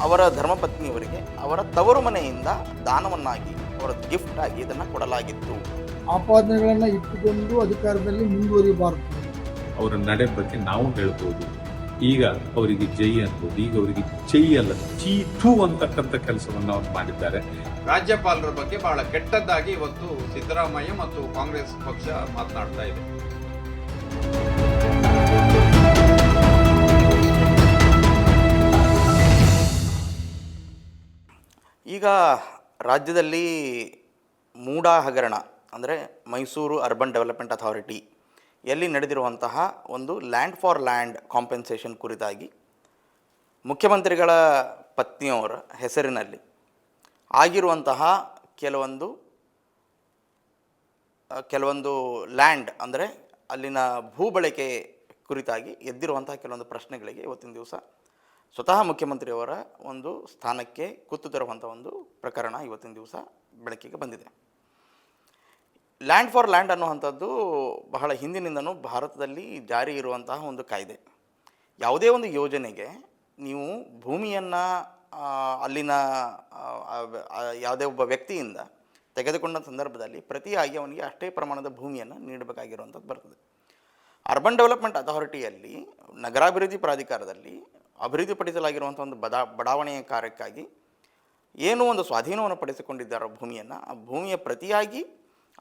ಅವರ ಧರ್ಮಪತ್ನಿಯವರಿಗೆ ಅವರ ತವರು ಮನೆಯಿಂದ ದಾನವನ್ನಾಗಿ ಅವರ ಗಿಫ್ಟ್ ಆಗಿ ಇದನ್ನು ಕೊಡಲಾಗಿತ್ತು. ಆಪಾದನೆಗಳನ್ನು ಇಟ್ಟುಕೊಂಡು ಅಧಿಕಾರದಲ್ಲಿ ಮುಂದುವರಿಯಬಾರದು. ಅವರ ನಡೆ ಬಗ್ಗೆ ನಾವು ಹೇಳ್ಬೋದು. ಈಗ ಅವರಿಗೆ ಜೈ ಅನ್ಬೋದು, ಈಗ ಅವರಿಗೆ ಚೈ ಅಲ್ಲ ಚೀತು ಅಂತಕ್ಕಂಥ ಕೆಲಸವನ್ನು ಅವ್ರು ಮಾಡಿದ್ದಾರೆ. ರಾಜ್ಯಪಾಲರ ಬಗ್ಗೆ ಬಹಳ ಕೆಟ್ಟದ್ದಾಗಿ ಇವತ್ತು ಸಿದ್ದರಾಮಯ್ಯ ಮತ್ತು ಕಾಂಗ್ರೆಸ್ ಪಕ್ಷ ಮಾತನಾಡ್ತಾ ಇದೆ. ಈಗ ರಾಜ್ಯದಲ್ಲಿ ಮೂಡಾ ಹಗರಣ ಅಂದರೆ ಮೈಸೂರು ಅರ್ಬನ್ ಡೆವಲಪ್ಮೆಂಟ್ ಅಥಾರಿಟಿ ಎಲ್ಲಿ ನಡೆದಿರುವಂತಹ ಒಂದು ಲ್ಯಾಂಡ್ ಫಾರ್ ಲ್ಯಾಂಡ್ ಕಾಂಪೆನ್ಸೇಷನ್ ಕುರಿತಾಗಿ ಮುಖ್ಯಮಂತ್ರಿಗಳ ಪತ್ನಿಯವರ ಹೆಸರಿನಲ್ಲಿ ಆಗಿರುವಂತಹ ಕೆಲವೊಂದು ಲ್ಯಾಂಡ್ ಅಂದರೆ ಅಲ್ಲಿನ ಭೂ ಬಳಕೆ ಕುರಿತಾಗಿ ಎದ್ದಿರುವಂತಹ ಕೆಲವೊಂದು ಪ್ರಶ್ನೆಗಳಿಗೆ ಇವತ್ತಿನ ದಿವಸ ಸ್ವತಃ ಮುಖ್ಯಮಂತ್ರಿಯವರ ಒಂದು ಸ್ಥಾನಕ್ಕೆ ಕುತ್ತು ತರುವಂಥ ಒಂದು ಪ್ರಕರಣ ಇವತ್ತಿನ ದಿವಸ ಬೆಳಕಿಗೆ ಬಂದಿದೆ. ಲ್ಯಾಂಡ್ ಫಾರ್ ಲ್ಯಾಂಡ್ ಅನ್ನುವಂಥದ್ದು ಬಹಳ ಹಿಂದಿನಿಂದನೂ ಭಾರತದಲ್ಲಿ ಜಾರಿ ಇರುವಂತಹ ಒಂದು ಕಾಯ್ದೆ. ಯಾವುದೇ ಒಂದು ಯೋಜನೆಗೆ ನೀವು ಭೂಮಿಯನ್ನು ಅಲ್ಲಿನ ಯಾವುದೇ ಒಬ್ಬ ವ್ಯಕ್ತಿಯಿಂದ ತೆಗೆದುಕೊಂಡ ಸಂದರ್ಭದಲ್ಲಿ ಪ್ರತಿಯಾಗಿ ಅವನಿಗೆ ಅಷ್ಟೇ ಪ್ರಮಾಣದ ಭೂಮಿಯನ್ನು ನೀಡಬೇಕಾಗಿರುವಂಥದ್ದು ಬರ್ತದೆ. ಅರ್ಬನ್ ಡೆವಲಪ್ಮೆಂಟ್ ಅಥಾರಿಟಿಯಲ್ಲಿ ನಗರಾಭಿವೃದ್ಧಿ ಪ್ರಾಧಿಕಾರದಲ್ಲಿ ಅಭಿವೃದ್ಧಿಪಡಿಸಲಾಗಿರುವಂಥ ಒಂದು ಬಡಾವಣೆಯ ಕಾರ್ಯಕ್ಕಾಗಿ ಏನು ಒಂದು ಸ್ವಾಧೀನವನ್ನು ಪಡಿಸಿಕೊಂಡಿದ್ದಾರೋ ಭೂಮಿಯನ್ನು, ಆ ಭೂಮಿಯ ಪ್ರತಿಯಾಗಿ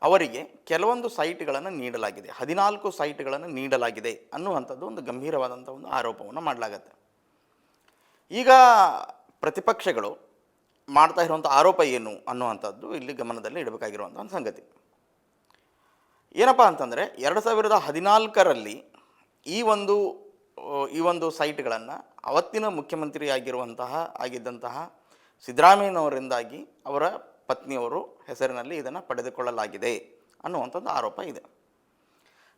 ಅವರಿಗೆ ಕೆಲವೊಂದು ಸೈಟ್ಗಳನ್ನು ನೀಡಲಾಗಿದೆ, 14 ಸೈಟ್ಗಳನ್ನು ನೀಡಲಾಗಿದೆ ಅನ್ನುವಂಥದ್ದು ಒಂದು ಗಂಭೀರವಾದಂಥ ಒಂದು ಆರೋಪವನ್ನು ಮಾಡಲಾಗತ್ತೆ. ಈಗ ಪ್ರತಿಪಕ್ಷಗಳು ಮಾಡ್ತಾ ಇರುವಂಥ ಆರೋಪ ಏನು ಅನ್ನುವಂಥದ್ದು ಇಲ್ಲಿ ಗಮನದಲ್ಲಿ ಇಡಬೇಕಾಗಿರುವಂಥ ಒಂದು ಸಂಗತಿ. ಏನಪ್ಪ ಅಂತಂದರೆ 2014ರಲ್ಲಿ ಈ ಒಂದು ಸೈಟ್ಗಳನ್ನು ಅವತ್ತಿನ ಮುಖ್ಯಮಂತ್ರಿ ಆಗಿದ್ದಂತಹ ಸಿದ್ದರಾಮಯ್ಯನವರಿಂದಾಗಿ ಅವರ ಪತ್ನಿಯವರು ಹೆಸರಿನಲ್ಲಿ ಇದನ್ನು ಪಡೆದುಕೊಳ್ಳಲಾಗಿದೆ ಅನ್ನುವಂಥದ್ದು ಆರೋಪ ಇದೆ.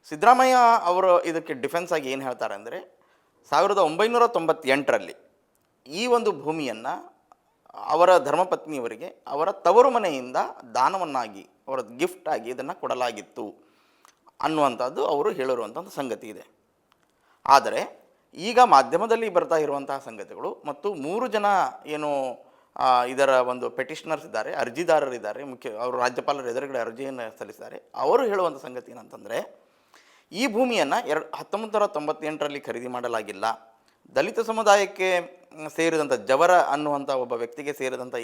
ಸಿದ್ದರಾಮಯ್ಯ ಅವರು ಇದಕ್ಕೆ ಡಿಫೆನ್ಸ್ ಆಗಿ ಏನು ಹೇಳ್ತಾರೆ ಅಂದರೆ 1998ರಲ್ಲಿ ಈ ಒಂದು ಭೂಮಿಯನ್ನು ಅವರ ಧರ್ಮಪತ್ನಿಯವರಿಗೆ ಅವರ ತವರು ಮನೆಯಿಂದ ದಾನವನ್ನಾಗಿ ಅವರ ಗಿಫ್ಟ್ ಆಗಿ ಇದನ್ನು ಕೊಡಲಾಗಿತ್ತು ಅನ್ನುವಂಥದ್ದು ಅವರು ಹೇಳಿರುವಂಥ ಸಂಗತಿ ಇದೆ. ಆದರೆ ಈಗ ಮಾಧ್ಯಮದಲ್ಲಿ ಬರ್ತಾ ಇರುವಂತಹ ಸಂಗತಿಗಳು ಮತ್ತು 3 ಜನ ಏನು ಇದರ ಒಂದು ಪೆಟಿಷನರ್ಸ್ ಇದ್ದಾರೆ, ಅರ್ಜಿದಾರರಿದ್ದಾರೆ, ಅವರು ರಾಜ್ಯಪಾಲರ ಎದುರುಗಡೆ ಅರ್ಜಿಯನ್ನು ಸಲ್ಲಿಸಿದ್ದಾರೆ. ಅವರು ಹೇಳುವಂಥ ಸಂಗತಿ ಏನಂತಂದರೆ ಈ ಭೂಮಿಯನ್ನು 1998ರಲ್ಲಿ ಖರೀದಿ ಮಾಡಲಾಗಿಲ್ಲ. ದಲಿತ ಸಮುದಾಯಕ್ಕೆ ಸೇರಿದಂಥ ಜವರ ಅನ್ನುವಂಥ ಒಬ್ಬ ವ್ಯಕ್ತಿಗೆ ಸೇರಿದಂಥ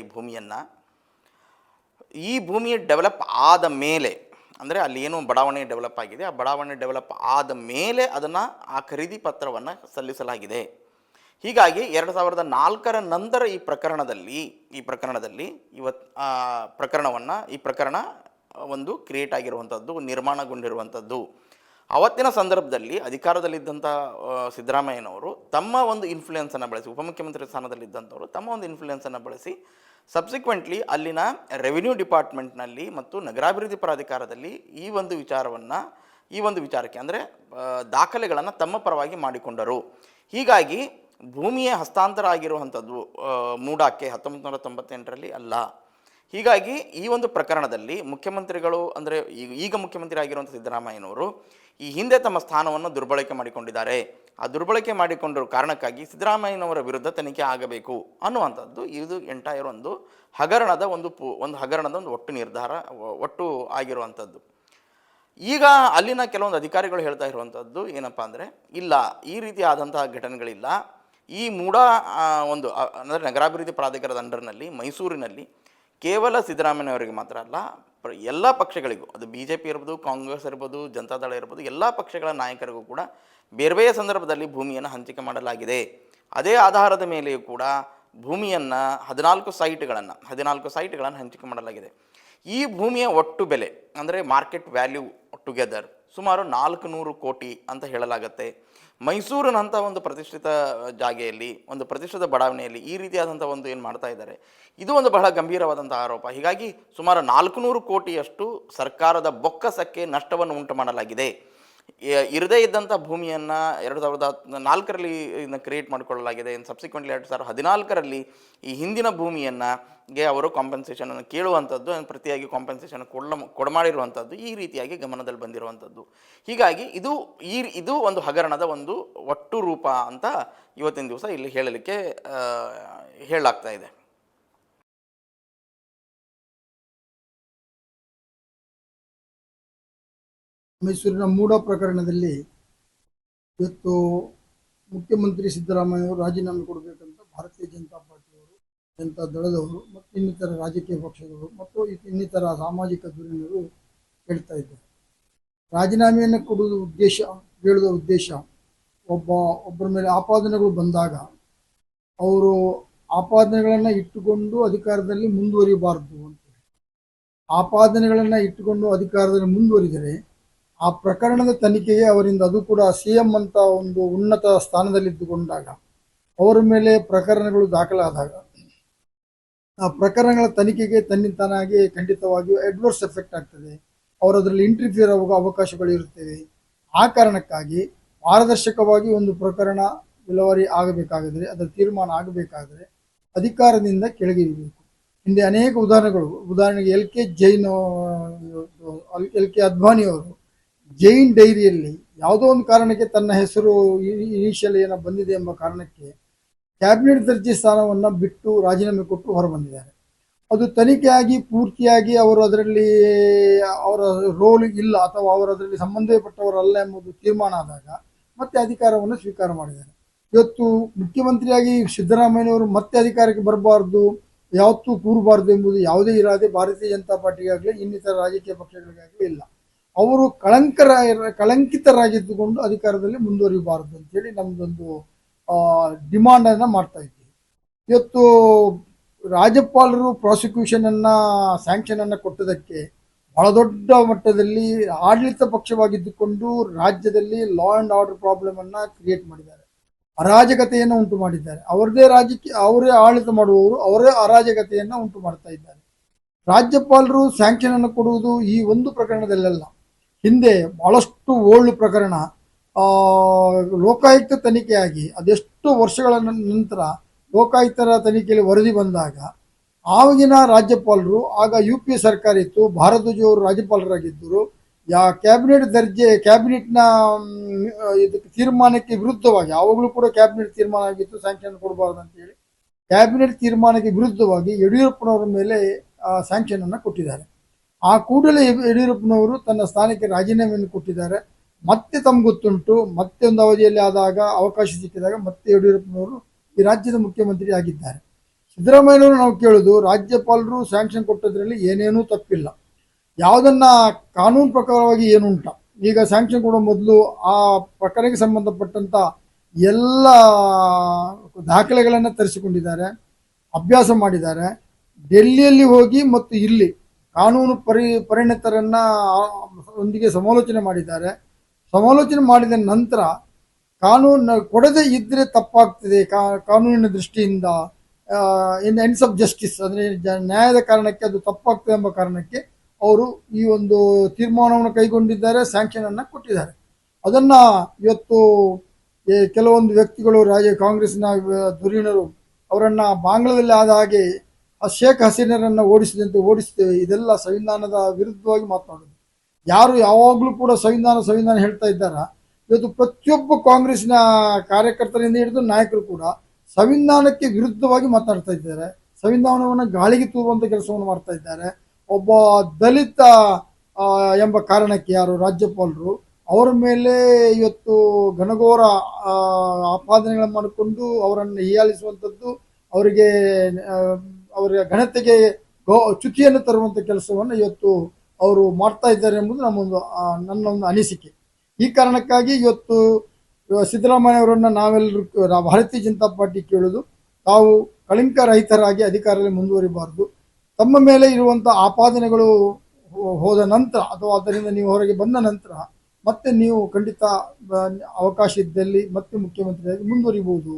ಈ ಭೂಮಿಯ ಡೆವಲಪ್ ಆದ ಮೇಲೆ, ಅಂದರೆ ಅಲ್ಲಿ ಏನು ಬಡಾವಣೆ ಡೆವಲಪ್ ಆಗಿದೆ, ಆ ಬಡಾವಣೆ ಡೆವಲಪ್ ಆದ ಮೇಲೆ ಅದನ್ನು ಆ ಖರೀದಿ ಪತ್ರವನ್ನು ಸಲ್ಲಿಸಲಾಗಿದೆ. ಹೀಗಾಗಿ 2004ರ ನಂತರ ಈ ಪ್ರಕರಣ ಒಂದು ಕ್ರಿಯೇಟ್ ಆಗಿರುವಂಥದ್ದು, ನಿರ್ಮಾಣಗೊಂಡಿರುವಂಥದ್ದು. ಅವತ್ತಿನ ಸಂದರ್ಭದಲ್ಲಿ ಅಧಿಕಾರದಲ್ಲಿದ್ದಂಥ ಸಿದ್ದರಾಮಯ್ಯನವರು ತಮ್ಮ ಒಂದು ಇನ್ಫ್ಲೂಯೆನ್ಸನ್ನು ಬಳಸಿ, ಉಪಮುಖ್ಯಮಂತ್ರಿ ಸ್ಥಾನದಲ್ಲಿದ್ದಂಥವರು ತಮ್ಮ ಒಂದು ಇನ್ಫ್ಲೂಯೆನ್ಸನ್ನು ಬಳಸಿ ಸಬ್ಸಿಕ್ವೆಂಟ್ಲಿ ಅಲ್ಲಿನ ರೆವಿನ್ಯೂ ಡಿಪಾರ್ಟ್ಮೆಂಟ್ನಲ್ಲಿ ಮತ್ತು ನಗರಾಭಿವೃದ್ಧಿ ಪ್ರಾಧಿಕಾರದಲ್ಲಿ ಈ ಒಂದು ವಿಚಾರಕ್ಕೆ ಅಂದರೆ ದಾಖಲೆಗಳನ್ನು ತಮ್ಮ ಪರವಾಗಿ ಮಾಡಿಕೊಂಡರು. ಹೀಗಾಗಿ ಭೂಮಿಯ ಹಸ್ತಾಂತರ ಆಗಿರುವಂಥದ್ದು ಮೂಡಾಕ್ಕೆ 1998ರಲ್ಲಿ ಅಲ್ಲ. ಹೀಗಾಗಿ ಈ ಒಂದು ಪ್ರಕರಣದಲ್ಲಿ ಮುಖ್ಯಮಂತ್ರಿಗಳು ಅಂದರೆ ಈಗ ಮುಖ್ಯಮಂತ್ರಿ ಆಗಿರುವಂಥ ಸಿದ್ದರಾಮಯ್ಯನವರು ಈ ಹಿಂದೆ ತಮ್ಮ ಸ್ಥಾನವನ್ನು ದುರ್ಬಳಕೆ ಮಾಡಿಕೊಂಡಿದ್ದಾರೆ. ಆ ದುರ್ಬಳಕೆ ಮಾಡಿಕೊಂಡಿರೋ ಕಾರಣಕ್ಕಾಗಿ ಸಿದ್ದರಾಮಯ್ಯನವರ ವಿರುದ್ಧ ತನಿಖೆ ಆಗಬೇಕು ಅನ್ನುವಂಥದ್ದು ಇದು ಎಂಟೈರ್ ಒಂದು ಹಗರಣದ ಒಂದು ಒಟ್ಟು ಆಗಿರುವಂಥದ್ದು. ಈಗ ಅಲ್ಲಿನ ಕೆಲವೊಂದು ಅಧಿಕಾರಿಗಳು ಹೇಳ್ತಾ ಇರುವಂಥದ್ದು ಏನಪ್ಪ ಅಂದರೆ, ಇಲ್ಲ, ಈ ರೀತಿ ಆದಂತಹ ಘಟನೆಗಳಿಲ್ಲ. ಈ ಮೂಡಾ ಅಂದರೆ ನಗರಾಭಿವೃದ್ಧಿ ಪ್ರಾಧಿಕಾರದ ಅಂಡರ್ನಲ್ಲಿ ಮೈಸೂರಿನಲ್ಲಿ ಕೇವಲ ಸಿದ್ದರಾಮಯ್ಯನವರಿಗೆ ಮಾತ್ರ ಅಲ್ಲ, ಎಲ್ಲ ಪಕ್ಷಗಳಿಗೂ, ಅದು BJP ಇರ್ಬೋದು, ಕಾಂಗ್ರೆಸ್ ಇರ್ಬೋದು, ಜನತಾದಳ ಇರ್ಬೋದು, ಎಲ್ಲ ಪಕ್ಷಗಳ ನಾಯಕರಿಗೂ ಕೂಡ ಬೇರೆ ಬೇರೆ ಸಂದರ್ಭದಲ್ಲಿ ಭೂಮಿಯನ್ನು ಹಂಚಿಕೆ ಮಾಡಲಾಗಿದೆ. ಅದೇ ಆಧಾರದ ಮೇಲೆಯೂ ಕೂಡ ಭೂಮಿಯನ್ನು 14 ಸೈಟ್ಗಳನ್ನು ಹಂಚಿಕೆ ಮಾಡಲಾಗಿದೆ. ಈ ಭೂಮಿಯ ಒಟ್ಟು ಬೆಲೆ ಅಂದರೆ ಮಾರ್ಕೆಟ್ ವ್ಯಾಲ್ಯೂ ಟುಗೆದರ್ ಸುಮಾರು 400 ಕೋಟಿ ಅಂತ ಹೇಳಲಾಗತ್ತೆ. ಮೈಸೂರಿನಂಥ ಒಂದು ಪ್ರತಿಷ್ಠಿತ ಜಾಗೆಯಲ್ಲಿ, ಒಂದು ಪ್ರತಿಷ್ಠಿತ ಬಡಾವಣೆಯಲ್ಲಿ ಈ ರೀತಿಯಾದಂಥ ಒಂದು ಏನು ಮಾಡ್ತಾ ಇದ್ದಾರೆ, ಇದು ಒಂದು ಬಹಳ ಗಂಭೀರವಾದಂಥ ಆರೋಪ. ಹೀಗಾಗಿ ಸುಮಾರು 400 ಕೋಟಿಯಷ್ಟು ಸರ್ಕಾರದ ಬೊಕ್ಕಸಕ್ಕೆ ನಷ್ಟವನ್ನು ಉಂಟು ಮಾಡಲಾಗಿದೆ. ಇರದೇ ಇದ್ದಂಥ ಭೂಮಿಯನ್ನು 2004ರಲ್ಲಿ ಇದನ್ನು ಕ್ರಿಯೇಟ್ ಮಾಡಿಕೊಳ್ಳಲಾಗಿದೆ. ಇನ್ನು ಸಬ್ಸಿಕ್ವೆಂಟ್ಲಿ 2014ರಲ್ಲಿ ಈ ಹಿಂದಿನ ಭೂಮಿಯನ್ನು ಅವರು ಕಾಂಪನ್ಸೇಷನನ್ನು ಕೇಳುವಂಥದ್ದು, ಪ್ರತಿಯಾಗಿ ಕಾಂಪನ್ಸೇಷನ್ ಕೊಡಮಾಡಿರುವಂಥದ್ದು ಈ ರೀತಿಯಾಗಿ ಗಮನದಲ್ಲಿ ಬಂದಿರುವಂಥದ್ದು. ಹೀಗಾಗಿ ಇದು ಒಂದು ಹಗರಣದ ಒಂದು ಒಟ್ಟು ರೂಪ ಅಂತ ಇವತ್ತಿನ ದಿವಸ ಇಲ್ಲಿ ಹೇಳಲಿಕ್ಕೆ ಹೇಳಲಾಗ್ತಾ ಇದೆ. ಮೈಸೂರಿನ ಮೂಡ ಪ್ರಕರಣದಲ್ಲಿ ಇವತ್ತು ಮುಖ್ಯಮಂತ್ರಿ ಸಿದ್ದರಾಮಯ್ಯವರು ರಾಜೀನಾಮೆ ಕೊಡಬೇಕಂತ ಭಾರತೀಯ ಜನತಾ ಪಾರ್ಟಿಯವರು, ಜನತಾ ದಳದವರು ಮತ್ತು ಇನ್ನಿತರ ರಾಜಕೀಯ ಪಕ್ಷಗಳು ಮತ್ತು ಇನ್ನಿತರ ಸಾಮಾಜಿಕ ಧುರೀಣರು ಹೇಳ್ತಾ ಇದ್ದಾರೆ. ರಾಜೀನಾಮೆಯನ್ನು ಹೇಳುವ ಉದ್ದೇಶ ಒಬ್ಬರ ಮೇಲೆ ಆಪಾದನೆಗಳು ಬಂದಾಗ ಅವರು ಆಪಾದನೆಗಳನ್ನು ಇಟ್ಟುಕೊಂಡು ಅಧಿಕಾರದಲ್ಲಿ ಮುಂದುವರಿಬಾರದು ಅಂತ. ಆಪಾದನೆಗಳನ್ನು ಇಟ್ಟುಕೊಂಡು ಅಧಿಕಾರದಲ್ಲಿ ಮುಂದುವರಿದರೆ ಆ ಪ್ರಕರಣದ ತನಿಖೆಗೆ ಅವರಿಂದ, ಅದು ಕೂಡ CM ಅಂತ ಒಂದು ಉನ್ನತ ಸ್ಥಾನದಲ್ಲಿದ್ದುಕೊಂಡಾಗ ಅವರ ಮೇಲೆ ಪ್ರಕರಣಗಳು ದಾಖಲಾದಾಗ ಆ ಪ್ರಕರಣಗಳ ತನಿಖೆಗೆ ತನ್ನಿಂತಾನಾಗಿ ಖಂಡಿತವಾಗಿಯೂ ಅಡ್ವರ್ಸ್ ಎಫೆಕ್ಟ್ ಆಗ್ತದೆ. ಅವರು ಅದರಲ್ಲಿ ಇಂಟರ್ಫಿಯರ್ ಆಗುವ ಅವಕಾಶಗಳು ಇರುತ್ತವೆ. ಆ ಕಾರಣಕ್ಕಾಗಿ ಪಾರದರ್ಶಕವಾಗಿ ಒಂದು ಪ್ರಕರಣ ವಿಲೇವಾರಿ ಆಗಬೇಕಾದರೆ, ಅದರ ತೀರ್ಮಾನ ಆಗಬೇಕಾದರೆ ಅಧಿಕಾರದಿಂದ ಕೆಳಗಿರಬೇಕು. ಹಿಂದೆ ಅನೇಕ ಉದಾಹರಣೆಗೆ ಎಲ್ ಕೆ ಅದ್ವಾನಿಯವರು ಜೈನ್ ಡೈರಿಯಲ್ಲಿ ಯಾವುದೋ ಒಂದು ಕಾರಣಕ್ಕೆ ತನ್ನ ಹೆಸರು ಇನಿಷಿಯಲ್ ಏನೋ ಬಂದಿದೆ ಎಂಬ ಕಾರಣಕ್ಕೆ ಕ್ಯಾಬಿನೆಟ್ ದರ್ಜೆ ಸ್ಥಾನವನ್ನು ಬಿಟ್ಟು ರಾಜೀನಾಮೆ ಕೊಟ್ಟು ಹೊರಬಂದಿದ್ದಾರೆ. ಅದು ತನಿಖೆಯಾಗಿ ಪೂರ್ತಿಯಾಗಿ ಅವರು ಅದರಲ್ಲಿ ಅವರ ರೋಲ್ ಇಲ್ಲ ಅಥವಾ ಅವರು ಅದರಲ್ಲಿ ಸಂಬಂಧಪಟ್ಟವರಲ್ಲ ಎಂಬುದು ತೀರ್ಮಾನ ಆದಾಗ ಮತ್ತೆ ಅಧಿಕಾರವನ್ನು ಸ್ವೀಕಾರ ಮಾಡಿದ್ದಾರೆ. ಇವತ್ತು ಮುಖ್ಯಮಂತ್ರಿಯಾಗಿ ಸಿದ್ದರಾಮಯ್ಯನವರು ಮತ್ತೆ ಅಧಿಕಾರಕ್ಕೆ ಬರಬಾರ್ದು, ಯಾವತ್ತೂ ಕೂರಬಾರ್ದು ಎಂಬುದು ಯಾವುದೇ ಇರಾದೆ ಭಾರತೀಯ ಜನತಾ ಪಾರ್ಟಿಗಾಗಲಿ ಇನ್ನಿತರ ರಾಜಕೀಯ ಪಕ್ಷಗಳಿಗಾಗಲಿ ಇಲ್ಲ. ಅವರು ಕಳಂಕಿತರಾಗಿದ್ದುಕೊಂಡು ಅಧಿಕಾರದಲ್ಲಿ ಮುಂದುವರಿಬಾರದು ಅಂತೇಳಿ ನಮ್ದೊಂದು ಡಿಮಾಂಡನ್ನು ಮಾಡ್ತಾ ಇದ್ದೀವಿ. ಇವತ್ತು ರಾಜ್ಯಪಾಲರು ಪ್ರಾಸಿಕ್ಯೂಷನನ್ನು ಸ್ಯಾಂಕ್ಷನನ್ನು ಕೊಟ್ಟದಕ್ಕೆ ಬಹಳ ದೊಡ್ಡ ಮಟ್ಟದಲ್ಲಿ ಆಡಳಿತ ಪಕ್ಷವಾಗಿದ್ದುಕೊಂಡು ರಾಜ್ಯದಲ್ಲಿ ಲಾ ಆ್ಯಂಡ್ ಆರ್ಡರ್ ಪ್ರಾಬ್ಲಮನ್ನು ಕ್ರಿಯೇಟ್ ಮಾಡಿದ್ದಾರೆ, ಅರಾಜಕತೆಯನ್ನು ಉಂಟು ಮಾಡಿದ್ದಾರೆ. ಅವರೇ ಆಡಳಿತ ಮಾಡುವವರು ಅವರೇ ಅರಾಜಕತೆಯನ್ನು ಉಂಟು ಮಾಡ್ತಾ ಇದ್ದಾರೆ. ರಾಜ್ಯಪಾಲರು ಸ್ಯಾಂಕ್ಷನನ್ನು ಕೊಡುವುದು ಈ ಒಂದು ಪ್ರಕರಣದಲ್ಲೆಲ್ಲ, ಹಿಂದೆ ಬಹಳಷ್ಟು ಓಲ್ಡ್ ಪ್ರಕರಣ ಲೋಕಾಯುಕ್ತ ತನಿಖೆಯಾಗಿ ಅದೆಷ್ಟು ವರ್ಷಗಳ ನಂತರ ಲೋಕಾಯುಕ್ತರ ತನಿಖೆಯಲ್ಲಿ ವರದಿ ಬಂದಾಗ ಆವಾಗಿನ ರಾಜ್ಯಪಾಲರು, ಆಗ UPA ಸರ್ಕಾರ ಇತ್ತು, ಭಾರದ್ವಾಜ್ ಅವರು ರಾಜ್ಯಪಾಲರಾಗಿದ್ದರು, ಕ್ಯಾಬಿನೆಟ್ನ ಇದಕ್ಕೆ ತೀರ್ಮಾನಕ್ಕೆ ವಿರುದ್ಧವಾಗಿ, ಯಾವಾಗಲೂ ಕೂಡ ಕ್ಯಾಬಿನೆಟ್ ತೀರ್ಮಾನ ಆಗಿತ್ತು ಸ್ಯಾಂಕ್ಷನ್ ಕೊಡಬಾರ್ದು ಅಂತೇಳಿ, ಕ್ಯಾಬಿನೆಟ್ ತೀರ್ಮಾನಕ್ಕೆ ವಿರುದ್ಧವಾಗಿ ಯಡಿಯೂರಪ್ಪನವರ ಮೇಲೆ ಸ್ಯಾಂಕ್ಷನನ್ನು ಕೊಟ್ಟಿದ್ದಾರೆ. ಆ ಕೂಡಲೇ ಯಡಿಯೂರಪ್ಪನವರು ತನ್ನ ಸ್ಥಾನಕ್ಕೆ ರಾಜೀನಾಮೆಯನ್ನು ಕೊಟ್ಟಿದ್ದಾರೆ. ಮತ್ತೆ ತಮ್ಗೆ ಗೊತ್ತುಂಟು, ಮತ್ತೆ ಒಂದು ಅವಧಿಯಲ್ಲಿ ಆದಾಗ ಅವಕಾಶ ಸಿಕ್ಕಿದಾಗ ಮತ್ತೆ ಯಡಿಯೂರಪ್ಪನವರು ಈ ರಾಜ್ಯದ ಮುಖ್ಯಮಂತ್ರಿ ಆಗಿದ್ದಾರೆ. ಸಿದ್ದರಾಮಯ್ಯನವರು ನಾವು ಕೇಳೋದು, ರಾಜ್ಯಪಾಲರು ಸ್ಯಾಂಕ್ಷನ್ ಕೊಟ್ಟದ್ರಲ್ಲಿ ಏನೇನೂ ತಪ್ಪಿಲ್ಲ, ಯಾವುದನ್ನ ಕಾನೂನು ಪ್ರಕಾರವಾಗಿ ಏನುಂಟ, ಈಗ ಸ್ಯಾಂಕ್ಷನ್ ಕೊಡೋ ಮೊದಲು ಆ ಪ್ರಕರಣಕ್ಕೆ ಸಂಬಂಧಪಟ್ಟಂತ ಎಲ್ಲ ದಾಖಲೆಗಳನ್ನು ತರಿಸಿಕೊಂಡಿದ್ದಾರೆ, ಅಭ್ಯಾಸ ಮಾಡಿದ್ದಾರೆ. ಡೆಲ್ಲಿಯಲ್ಲಿ ಹೋಗಿ ಮತ್ತು ಇಲ್ಲಿ ಕಾನೂನು ಪರಿಣತರನ್ನ ಒಂದಿಗೆ ಸಮಾಲೋಚನೆ ಮಾಡಿದ್ದಾರೆ. ಸಮಾಲೋಚನೆ ಮಾಡಿದ ನಂತರ ಕಾನೂನು ಕೊಡದೇ ಇದ್ರೆ ತಪ್ಪಾಗ್ತದೆ ಕಾನೂನಿನ ದೃಷ್ಟಿಯಿಂದ, ಇನ್ ಎಂಡ್ಸ್ ಆಫ್ ಜಸ್ಟಿಸ್ ಅಂದರೆ ನ್ಯಾಯದ ಕಾರಣಕ್ಕೆ ಅದು ತಪ್ಪಾಗ್ತದೆ ಎಂಬ ಕಾರಣಕ್ಕೆ ಅವರು ಈ ಒಂದು ತೀರ್ಮಾನವನ್ನು ಕೈಗೊಂಡಿದ್ದಾರೆ, ಸ್ಯಾಂಕ್ಷನ್ ಅನ್ನು ಕೊಟ್ಟಿದ್ದಾರೆ. ಅದನ್ನ ಇವತ್ತು ಕೆಲವೊಂದು ವ್ಯಕ್ತಿಗಳು ಕಾಂಗ್ರೆಸ್ನ ಧುರೀಣರು ಅವರನ್ನ ಬಾಂಗ್ಲಾದಲ್ಲಿ ಆದ ಹಾಗೆ ಶೇಖ್ ಹಸೀನರನ್ನು ಓಡಿಸ್ತೇವೆ, ಇದೆಲ್ಲ ಸಂವಿಧಾನದ ವಿರುದ್ಧವಾಗಿ ಮಾತನಾಡೋದು. ಯಾರು ಯಾವಾಗಲೂ ಕೂಡ ಸಂವಿಧಾನ ಹೇಳ್ತಾ ಇದ್ದಾರ, ಇವತ್ತು ಪ್ರತಿಯೊಬ್ಬ ಕಾಂಗ್ರೆಸ್ನ ಕಾರ್ಯಕರ್ತರಿಂದ ಹಿಡಿದು ನಾಯಕರು ಕೂಡ ಸಂವಿಧಾನಕ್ಕೆ ವಿರುದ್ಧವಾಗಿ ಮಾತನಾಡ್ತಾ ಇದ್ದಾರೆ, ಸಂವಿಧಾನವನ್ನು ಗಾಳಿಗೆ ತೂರುವಂತ ಕೆಲಸವನ್ನು ಮಾಡ್ತಾ ಇದ್ದಾರೆ. ಒಬ್ಬ ದಲಿತ ಎಂಬ ಕಾರಣಕ್ಕೆ ಯಾರು ರಾಜ್ಯಪಾಲರು ಅವರ ಮೇಲೆ ಇವತ್ತು ಘನಘೋರ ಆಪಾದನೆಗಳನ್ನು ಮಾಡಿಕೊಂಡು ಅವರನ್ನು ಹೀಯಾಳಿಸುವಂಥದ್ದು, ಅವರ ಘನತೆಗೆ ಚ್ಯುತಿಯನ್ನು ತರುವಂಥ ಕೆಲಸವನ್ನು ಇವತ್ತು ಅವರು ಮಾಡ್ತಾ ಇದ್ದಾರೆ ಎಂಬುದು ನನ್ನ ಒಂದು ಅನಿಸಿಕೆ. ಈ ಕಾರಣಕ್ಕಾಗಿ ಇವತ್ತು ಸಿದ್ದರಾಮಯ್ಯ ಅವರನ್ನು ನಾವೆಲ್ಲರೂ ಭಾರತೀಯ ಜನತಾ ಪಾರ್ಟಿ ಕೇಳೋದು, ತಾವು ಕಳಂಕರಹಿತರಾಗಿ ಅಧಿಕಾರದಲ್ಲಿ ಮುಂದುವರಿಬಾರದು. ತಮ್ಮ ಮೇಲೆ ಇರುವಂಥ ಆಪಾದನೆಗಳು ಹೋದ ನಂತರ ಅಥವಾ ಅದರಿಂದ ನೀವು ಹೊರಗೆ ಬಂದ ನಂತರ ಮತ್ತೆ ನೀವು ಖಂಡಿತ ಅವಕಾಶ ಇದ್ದಲ್ಲಿ ಮತ್ತೆ ಮುಖ್ಯಮಂತ್ರಿಯಾಗಿ ಮುಂದುವರಿಬಹುದು.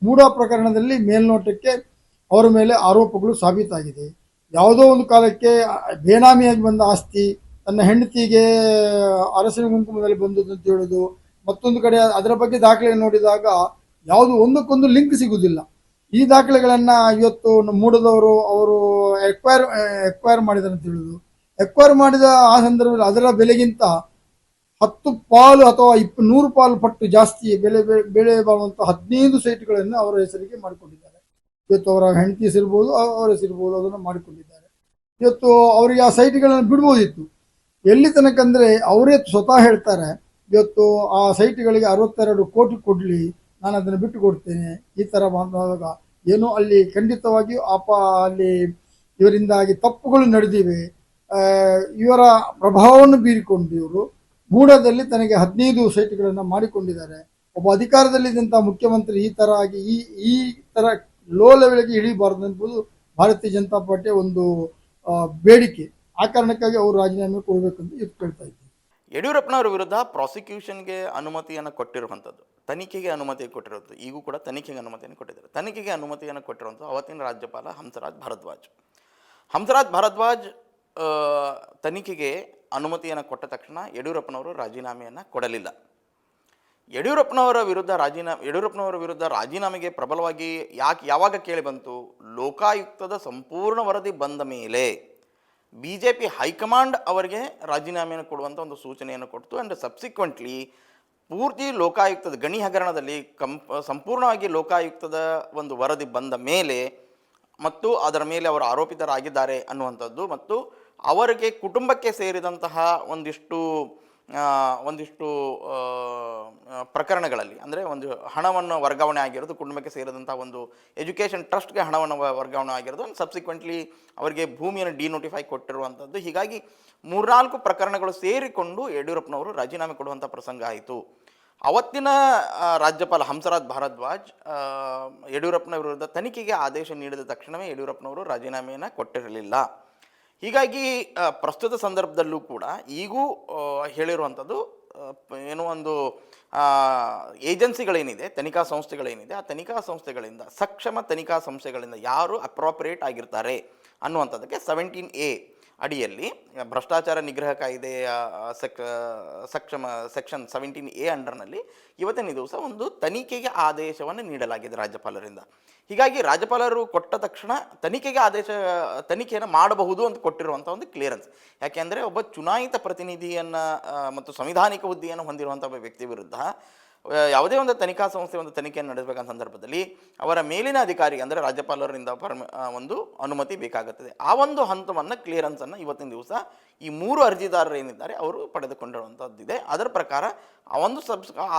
ಮೂಡ ಪ್ರಕರಣದಲ್ಲಿ ಮೇಲ್ನೋಟಕ್ಕೆ ಅವರ ಮೇಲೆ ಆರೋಪಗಳು ಸಾಬೀತಾಗಿದೆ. ಯಾವುದೋ ಒಂದು ಕಾಲಕ್ಕೆ ಬೇನಾಮಿಯಾಗಿ ಬಂದ ಆಸ್ತಿ ತನ್ನ ಹೆಂಡತಿಗೆ ಅರಸಿನ ಕುಂಕುಮದಲ್ಲಿ ಬಂದದ್ದು ಅಂತ ಹೇಳುದು, ಮತ್ತೊಂದು ಕಡೆ ಅದರ ಬಗ್ಗೆ ದಾಖಲೆ ನೋಡಿದಾಗ ಯಾವುದು ಒಂದಕ್ಕೊಂದು ಲಿಂಕ್ ಸಿಗುವುದಿಲ್ಲ. ಈ ದಾಖಲೆಗಳನ್ನ ಇವತ್ತು ಮೂಡದವರು ಅವರು ಎಕ್ವೈರ್ ಮಾಡಿದ್ದಾರೆ ಅಂತ ಹೇಳುದು. ಎಕ್ವೈರ್ ಮಾಡಿದ ಆ ಸಂದರ್ಭದಲ್ಲಿ ಅದರ ಬೆಲೆಗಿಂತ 10 ಪಾಲು ಅಥವಾ 100 ಪಾಲು ಪಟ್ಟು ಜಾಸ್ತಿ ಬೆಲೆ ಬಾಳುವಂತಹ 15 ಸೈಟ್ಗಳನ್ನು ಅವರ ಹೆಸರಿಗೆ ಮಾಡಿಕೊಂಡಿದ್ದಾರೆ. ಇವತ್ತು ಅವರ ಹೆಂಡತಿ ಹೆಸರಿರ್ಬೋದು, ಅವರ ಹೆಸರಿರ್ಬೋದು, ಅದನ್ನು ಮಾಡಿಕೊಂಡಿದ್ದಾರೆ. ಇವತ್ತು ಅವರಿಗೆ ಆ ಸೈಟ್ಗಳನ್ನು ಬಿಡ್ಬೋದಿತ್ತು. ಎಲ್ಲಿ ತನಕ ಅಂದ್ರೆ ಅವರೇ ಸ್ವತಃ ಹೇಳ್ತಾರೆ, ಇವತ್ತು ಆ ಸೈಟ್ಗಳಿಗೆ 62 ಕೋಟಿ ಕೊಡ್ಲಿ, ನಾನು ಅದನ್ನು ಬಿಟ್ಟು ಕೊಡ್ತೇನೆ, ಈ ತರ ಮಾಡುವಾಗ ಏನೋ ಅಲ್ಲಿ ಖಂಡಿತವಾಗಿಯೂ ಅಲ್ಲಿ ಇವರಿಂದಾಗಿ ತಪ್ಪುಗಳು ನಡೆದಿವೆ. ಇವರ ಪ್ರಭಾವವನ್ನು ಬೀರಿಕೊಂಡು ಇವರು ಮೂಡದಲ್ಲಿ ತನಗೆ 15 ಸೈಟ್ಗಳನ್ನು ಮಾಡಿಕೊಂಡಿದ್ದಾರೆ. ಒಬ್ಬ ಅಧಿಕಾರದಲ್ಲಿದ್ದಂತಹ ಮುಖ್ಯಮಂತ್ರಿ ಈ ತರ ಆಗಿ ಈ ತರ ಲೋ ಲೆವೆಲ್ಗೆ ಇಳಿಬಾರದು ಎಂಬುದು ಭಾರತೀಯ ಜನತಾ ಪಾರ್ಟಿಯ ಒಂದು ಬೇಡಿಕೆ. ಆ ಕಾರಣಕ್ಕಾಗಿ ಅವರು ರಾಜೀನಾಮೆ ಕೊಡಬೇಕಂತ ಕೇಳ್ತಾ ಇದ್ದಾರೆ. ಯಡಿಯೂರಪ್ಪನವರ ವಿರುದ್ಧ ಪ್ರಾಸಿಕ್ಯೂಷನ್ಗೆ ಅನುಮತಿಯನ್ನು ಕೊಟ್ಟಿರುವಂಥದ್ದು, ತನಿಖೆಗೆ ಅನುಮತಿ ಕೊಟ್ಟಿರುವಂಥದ್ದು, ಈಗೂ ಕೂಡ ತನಿಖೆಗೆ ಅನುಮತಿಯನ್ನು ಕೊಟ್ಟಿದ್ದಾರೆ. ತನಿಖೆಗೆ ಅನುಮತಿಯನ್ನು ಕೊಟ್ಟಿರುವಂಥದ್ದು ಅವತ್ತಿನ ರಾಜ್ಯಪಾಲ ಹಂಸರಾಜ್ ಭಾರದ್ವಾಜ್ ತನಿಖೆಗೆ ಅನುಮತಿಯನ್ನು ಕೊಟ್ಟ ತಕ್ಷಣ ಯಡಿಯೂರಪ್ಪನವರು ರಾಜೀನಾಮೆಯನ್ನು ಕೊಡಲಿಲ್ಲ. ಯಡಿಯೂರಪ್ಪನವರ ವಿರುದ್ಧ ರಾಜೀನಾಮೆಗೆ ಪ್ರಬಲವಾಗಿ ಯಾವಾಗ ಕೇಳಿ ಬಂತು? ಲೋಕಾಯುಕ್ತದ ಸಂಪೂರ್ಣ ವರದಿ ಬಂದ ಮೇಲೆ BJP ಹೈಕಮಾಂಡ್ ಅವರಿಗೆ ರಾಜೀನಾಮೆಯನ್ನು ಕೊಡುವಂಥ ಒಂದು ಸೂಚನೆಯನ್ನು ಕೊಡ್ತು. ಆ್ಯಂಡ್ ಸಬ್ಸಿಕ್ವೆಂಟ್ಲಿ ಪೂರ್ತಿ ಲೋಕಾಯುಕ್ತದ ಗಣಿ ಹಗರಣದಲ್ಲಿ ಸಂಪೂರ್ಣವಾಗಿ ಲೋಕಾಯುಕ್ತದ ಒಂದು ವರದಿ ಬಂದ ಮೇಲೆ ಮತ್ತು ಅದರ ಮೇಲೆ ಅವರು ಆರೋಪಿತರಾಗಿದ್ದಾರೆ ಅನ್ನುವಂಥದ್ದು ಮತ್ತು ಅವರಿಗೆ ಕುಟುಂಬಕ್ಕೆ ಸೇರಿದಂತಹ ಒಂದಿಷ್ಟು ಪ್ರಕರಣಗಳಲ್ಲಿ ಅಂದರೆ ಒಂದು ಹಣವನ್ನು ವರ್ಗಾವಣೆ ಆಗಿರೋದು, ಕುಟುಂಬಕ್ಕೆ ಸೇರಿದಂಥ ಒಂದು ಎಜುಕೇಷನ್ ಟ್ರಸ್ಟ್ಗೆ ಹಣವನ್ನು ವರ್ಗಾವಣೆ ಆಗಿರೋದು, ಆ್ಯಂಡ್ ಸಬ್ಸಿಕ್ವೆಂಟ್ಲಿ ಅವರಿಗೆ ಭೂಮಿಯನ್ನು ಡಿನೋಟಿಫೈ ಕೊಟ್ಟಿರುವಂಥದ್ದು. ಹೀಗಾಗಿ 3-4 ಪ್ರಕರಣಗಳು ಸೇರಿಕೊಂಡು ಯಡಿಯೂರಪ್ಪನವರು ರಾಜೀನಾಮೆ ಕೊಡುವಂಥ ಪ್ರಸಂಗ ಆಯಿತು. ಅವತ್ತಿನ ರಾಜ್ಯಪಾಲ ಹಂಸರಾಜ್ ಭಾರದ್ವಾಜ್ ಯಡಿಯೂರಪ್ಪನ ವಿರುದ್ಧ ತನಿಖೆಗೆ ಆದೇಶ ನೀಡಿದ ತಕ್ಷಣವೇ ಯಡಿಯೂರಪ್ಪನವರು ರಾಜೀನಾಮೆಯನ್ನು ಕೊಟ್ಟಿರಲಿಲ್ಲ. ಹೀಗಾಗಿ ಪ್ರಸ್ತುತ ಸಂದರ್ಭದಲ್ಲೂ ಕೂಡ ಈಗೂ ಹೇಳಿರುವಂಥದ್ದು ಏನೋ ಒಂದು ಏಜೆನ್ಸಿಗಳೇನಿದೆ, ತನಿಖಾ ಸಂಸ್ಥೆಗಳೇನಿದೆ, ಆ ತನಿಖಾ ಸಂಸ್ಥೆಗಳಿಂದ ಸಕ್ಷಮ ತನಿಖಾ ಸಂಸ್ಥೆಗಳಿಂದ ಯಾರು ಅಪ್ರಾಪ್ರಿಯೇಟ್ ಆಗಿರ್ತಾರೆ ಅನ್ನುವಂಥದ್ದಕ್ಕೆ 17A ಅಡಿಯಲ್ಲಿ ಭ್ರಷ್ಟಾಚಾರ ನಿಗ್ರಹ ಕಾಯ್ದೆಯ ಸೆಕ್ಷನ್ 17A ಅಂಡರ್ನಲ್ಲಿ ಇವತ್ತಿನ ದಿವಸ ಒಂದು ತನಿಖೆಗೆ ಆದೇಶವನ್ನು ನೀಡಲಾಗಿದೆ ರಾಜ್ಯಪಾಲರಿಂದ. ಹೀಗಾಗಿ ರಾಜ್ಯಪಾಲರು ಕೊಟ್ಟ ತಕ್ಷಣ ತನಿಖೆಯನ್ನು ಮಾಡಬಹುದು ಅಂತ ಕೊಟ್ಟಿರುವಂಥ ಒಂದು ಕ್ಲಿಯರೆನ್ಸ್. ಯಾಕೆಂದರೆ ಒಬ್ಬ ಚುನಾಯಿತ ಪ್ರತಿನಿಧಿಯನ್ನು ಮತ್ತು ಸಂವಿಧಾನಿಕ ಹುದ್ದೆಯನ್ನು ಹೊಂದಿರುವಂಥ ಒಬ್ಬ ವ್ಯಕ್ತಿ ವಿರುದ್ಧ ಯಾವುದೇ ಒಂದು ತನಿಖಾ ಸಂಸ್ಥೆ ಒಂದು ತನಿಖೆಯನ್ನು ನಡೆಸಬೇಕಂತ ಸಂದರ್ಭದಲ್ಲಿ ಅವರ ಮೇಲಿನ ಅಧಿಕಾರಿ ಅಂದರೆ ರಾಜ್ಯಪಾಲರಿಂದ ಒಂದು ಅನುಮತಿ ಬೇಕಾಗುತ್ತದೆ. ಆ ಒಂದು ಹಂತವನ್ನು ಕ್ಲಿಯರೆನ್ಸನ್ನು ಇವತ್ತಿನ ದಿವಸ ಈ 3 ಅರ್ಜಿದಾರರು ಏನಿದ್ದಾರೆ ಅವರು ಪಡೆದುಕೊಂಡಿರುವಂಥದ್ದಿದೆ. ಅದರ ಪ್ರಕಾರ ಆ ಒಂದು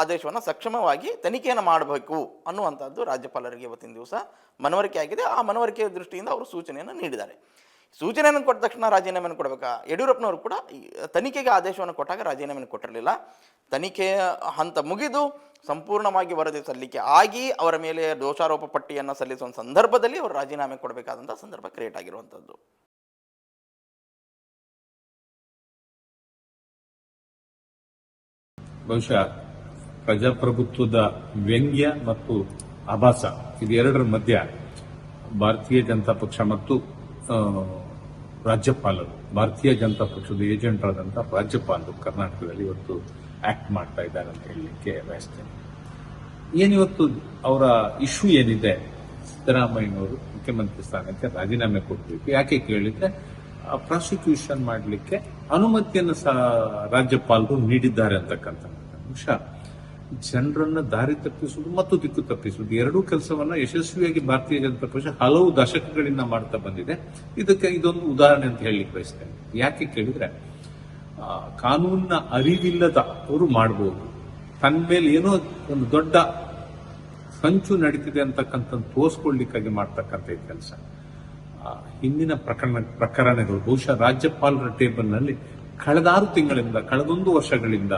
ಆದೇಶವನ್ನು ಸಕ್ಷಮವಾಗಿ ತನಿಖೆಯನ್ನು ಮಾಡಬೇಕು ಅನ್ನುವಂಥದ್ದು ರಾಜ್ಯಪಾಲರಿಗೆ ಇವತ್ತಿನ ದಿವಸ ಮನವರಿಕೆ ಆಗಿದೆ. ಆ ಮನವರಿಕೆಯ ದೃಷ್ಟಿಯಿಂದ ಅವರು ಸೂಚನೆಯನ್ನು ನೀಡಿದ್ದಾರೆ. ಸೂಚನೆಯನ್ನು ಕೊಟ್ಟ ತಕ್ಷಣ ರಾಜೀನಾಮೆಯನ್ನು ಕೊಡಬೇಕಾ? ಯಡಿಯೂರಪ್ಪನವರು ಕೂಡ ತನಿಖೆಗೆ ಆದೇಶವನ್ನು ಕೊಟ್ಟಾಗ ರಾಜೀನಾಮೆಯನ್ನು ಕೊಟ್ಟಿರಲಿಲ್ಲ. ತನಿಖೆಯ ಹಂತ ಮುಗಿದು ಸಂಪೂರ್ಣವಾಗಿ ವರದಿ ಸಲ್ಲಿಕೆ ಆಗಿ ಅವರ ಮೇಲೆ ದೋಷಾರೋಪ ಪಟ್ಟಿಯನ್ನು ಸಲ್ಲಿಸುವ ಸಂದರ್ಭದಲ್ಲಿ ಅವರು ರಾಜೀನಾಮೆ ಕೊಡಬೇಕಾದಂಥ ಸಂದರ್ಭ ಕ್ರಿಯೇಟ್ ಆಗಿರುವಂಥದ್ದು. ಬಹುಶಃ ಪ್ರಜಾಪ್ರಭುತ್ವದ ವ್ಯಂಗ್ಯ ಮತ್ತು ಆಭಾಸ ಇದೆರಡರ ಮಧ್ಯ ಭಾರತೀಯ ಜನತಾ ಪಕ್ಷ ಮತ್ತು ರಾಜ್ಯಪಾಲರು, ಭಾರತೀಯ ಜನತಾ ಪಕ್ಷದ ಏಜೆಂಟ್ ಆದಂತಹ ರಾಜ್ಯಪಾಲರು ಕರ್ನಾಟಕದಲ್ಲಿ ಇವತ್ತು ಆಕ್ಟ್ ಮಾಡ್ತಾ ಇದ್ದಾರೆ ಅಂತ ಹೇಳಲಿಕ್ಕೆ ಬಯಸ್ತೇನೆ. ಏನಿವತ್ತು ಅವರ ಇಶ್ಯೂ ಏನಿದೆ, ಸಿದ್ದರಾಮಯ್ಯನವರು ಮುಖ್ಯಮಂತ್ರಿ ಸ್ಥಾನಕ್ಕೆ ರಾಜೀನಾಮೆ ಕೊಡಬೇಕು. ಯಾಕೆ ಕೇಳಿದ್ರೆ ಪ್ರಾಸಿಕ್ಯೂಷನ್ ಮಾಡಲಿಕ್ಕೆ ಅನುಮತಿಯನ್ನು ರಾಜ್ಯಪಾಲರು ನೀಡಿದ್ದಾರೆ ಅಂತಕ್ಕಂಥ ಅಂಶ ಜನರನ್ನ ದಾರಿ ತಪ್ಪಿಸುವುದು ಮತ್ತು ದಿಕ್ಕು ತಪ್ಪಿಸುವುದು ಎರಡೂ ಕೆಲಸವನ್ನ ಯಶಸ್ವಿಯಾಗಿ ಭಾರತೀಯ ಜನತಾ ಪಕ್ಷ ಹಲವು ದಶಕಗಳಿಂದ ಮಾಡ್ತಾ ಬಂದಿದೆ. ಇದಕ್ಕೆ ಇದೊಂದು ಉದಾಹರಣೆ ಅಂತ ಹೇಳಲಿಕ್ಕೆ ಬಯಸ್ತೇನೆ. ಯಾಕೆ ಕೇಳಿದ್ರೆ ಕಾನೂನಿನ ಅರಿವಿಲ್ಲದ ಅವರು ಮಾಡಬಹುದು, ತನ್ನ ಮೇಲೆ ಏನೋ ಒಂದು ದೊಡ್ಡ ಸಂಚು ನಡೀತಿದೆ ಅಂತಕ್ಕಂಥ ತೋರಿಸ್ಕೊಳ್ಲಿಕ್ಕಾಗಿ ಮಾಡ್ತಕ್ಕಂಥ ಈ ಕೆಲಸ. ಹಿಂದಿನ ಪ್ರಕರಣಗಳು ಬಹುಶಃ ರಾಜ್ಯಪಾಲರ ಟೇಬಲ್ನಲ್ಲಿ ಕಳೆದಾರು ತಿಂಗಳಿಂದ, ಕಳೆದೊಂದು ವರ್ಷಗಳಿಂದ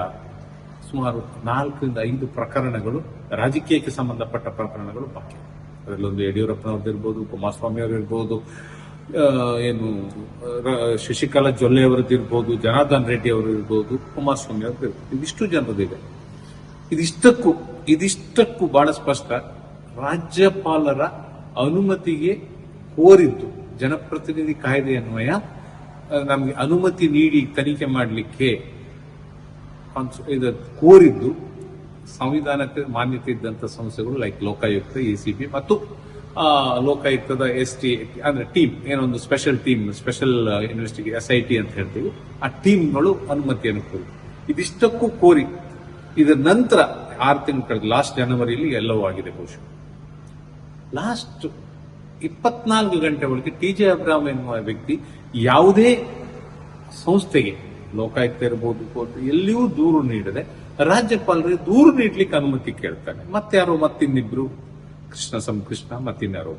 ಸುಮಾರು 4-5 ಪ್ರಕರಣಗಳು, ರಾಜಕೀಯಕ್ಕೆ ಸಂಬಂಧಪಟ್ಟ ಪ್ರಕರಣಗಳು ಬಾಕಿ. ಅದರಲ್ಲೊಂದು ಯಡಿಯೂರಪ್ಪನವ್ರದ್ದು ಇರ್ಬೋದು, ಕುಮಾರಸ್ವಾಮಿ ಅವರು ಇರ್ಬೋದು, ಶಶಿಕಲಾ ಜೊಲ್ಲೆ ಅವರದ್ದು ಇರ್ಬೋದು, ಜನಾರ್ದನ್ ರೆಡ್ಡಿ ಅವರು ಇರ್ಬೋದು, ಕುಮಾರಸ್ವಾಮಿ ಅವ್ರದ್ದು ಇರ್ಬೋದು. ಇದಿಷ್ಟು ಜನರದಿದೆ. ಇದಿಷ್ಟಕ್ಕೂ ಬಹಳ ಸ್ಪಷ್ಟ ರಾಜ್ಯಪಾಲರ ಅನುಮತಿಗೆ ಕೋರಿದ್ದು ಜನಪ್ರತಿನಿಧಿ ಕಾಯ್ದೆ ಅನ್ವಯ ನಮಗೆ ಅನುಮತಿ ನೀಡಿ ತನಿಖೆ ಮಾಡಲಿಕ್ಕೆ ಇದು ಕೋರಿದ್ದು ಸಂವಿಧಾನಕ್ಕೆ ಮಾನ್ಯತೆ ಇದ್ದಂಥ ಸಂಸ್ಥೆಗಳು ಲೈಕ್ ಲೋಕಾಯುಕ್ತ, ಎಸಿಬಿ ಮತ್ತು ಲೋಕಾಯುಕ್ತದ ST ಅಂದ್ರೆ ಟೀಮ್, ಏನೊಂದು special team, special investigation SIT ಅಂತ ಹೇಳ್ತೀವಿ, ಆ ಟೀಮ್ಗಳು ಅನುಮತಿಯನ್ನು ಕೋರಿ ಇದಿಷ್ಟಕ್ಕೂ ಕೋರಿ ಇದರ ನಂತರ 6 ತಿಂಗಳು ಕಳೆದ ಲಾಸ್ಟ್ ಜನವರಿಯಲ್ಲಿ ಎಲ್ಲವೂ ಆಗಿದೆ. ಬಹುಶಃ ಲಾಸ್ಟ್ 24 ಗಂಟೆ ಒಳಗೆ TJ ಅಬ್ರಾಮ್ ಎನ್ನುವ ವ್ಯಕ್ತಿ ಯಾವುದೇ ಸಂಸ್ಥೆಗೆ, ಲೋಕಾಯುಕ್ತ ಇರಬಹುದು, ಕೋರ್ಟ್, ಎಲ್ಲಿಯೂ ದೂರು ನೀಡದೆ ರಾಜ್ಯಪಾಲರಿಗೆ ದೂರು ನೀಡಲಿಕ್ಕೆ ಅನುಮತಿ ಕೇಳ್ತಾನೆ. ಮತ್ತಿನ್ನಿಬ್ರು ಕೃಷ್ಣ ಮತ್ತಿನ್ಯಾರೋ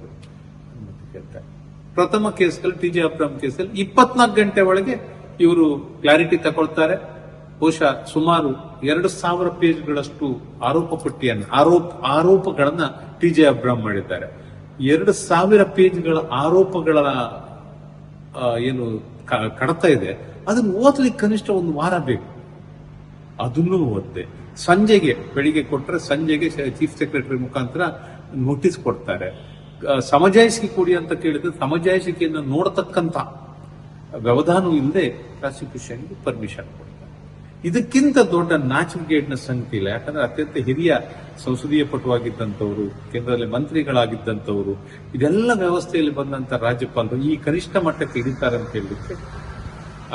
ಅನುಮತಿ ಕೇಳ್ತಾರೆ. ಪ್ರಥಮ ಕೇಸ್ಗಳು TJ ಅಬ್ರಾಮ್ ಕೇಸಲ್ಲಿ 24 ಗಂಟೆ ಒಳಗೆ ಇವರು ಕ್ಲಾರಿಟಿ ತಗೊಳ್ತಾರೆ. ಬಹುಶಃ ಸುಮಾರು 2000 ಪೇಜ್ಗಳಷ್ಟು ಆರೋಪಗಳನ್ನ TJ ಅಬ್ರಾಮ್ ಮಾಡಿದ್ದಾರೆ. 2000 ಪೇಜ್ಗಳ ಆರೋಪಗಳ ಏನು ಕಡತ ಇದೆ, ಅದನ್ನು ಓದ್ಲಿಕ್ಕೆ ಕನಿಷ್ಠ 1 ವಾರ ಬೇಕು. ಅದನ್ನು ಓದ್ದೆ ಸಂಜೆಗೆ, ಬೆಳಿಗ್ಗೆ ಕೊಟ್ಟರೆ ಸಂಜೆಗೆ ಚೀಫ್ ಸೆಕ್ರೆಟರಿ ಮುಖಾಂತರ ನೋಟಿಸ್ ಕೊಡ್ತಾರೆ. ಸಮಜಾಯಿಷಿ ಕೊಡಿ ಅಂತ ಕೇಳಿದ್ರೆ ಸಮಜಾಯಿಷಿಕೆಯನ್ನು ನೋಡತಕ್ಕಂತ ವ್ಯವಧಾನ ಇಲ್ಲದೆ ಪ್ರಾಸಿಕ್ಯೂಷನ್ಗೆ ಪರ್ಮಿಷನ್ ಕೊಡ್ತಾರೆ. ಇದಕ್ಕಿಂತ ದೊಡ್ಡ ನಾಚಿಕೆಗೇಡಿನ ಸಂಗತಿ ಇಲ್ಲ. ಯಾಕಂದ್ರೆ ಅತ್ಯಂತ ಹಿರಿಯ ಸಂಸದೀಯ ಪಟುವಾಗಿದ್ದಂಥವ್ರು, ಕೇಂದ್ರದಲ್ಲಿ ಮಂತ್ರಿಗಳಾಗಿದ್ದಂಥವ್ರು, ಇದೆಲ್ಲ ವ್ಯವಸ್ಥೆಯಲ್ಲಿ ಬಂದಂತ ರಾಜ್ಯಪಾಲರು ಈ ಕನಿಷ್ಠ ಮಟ್ಟಕ್ಕೆ ಇಳಿತಾರೆ ಅಂತ ಹೇಳಲಿಕ್ಕೆ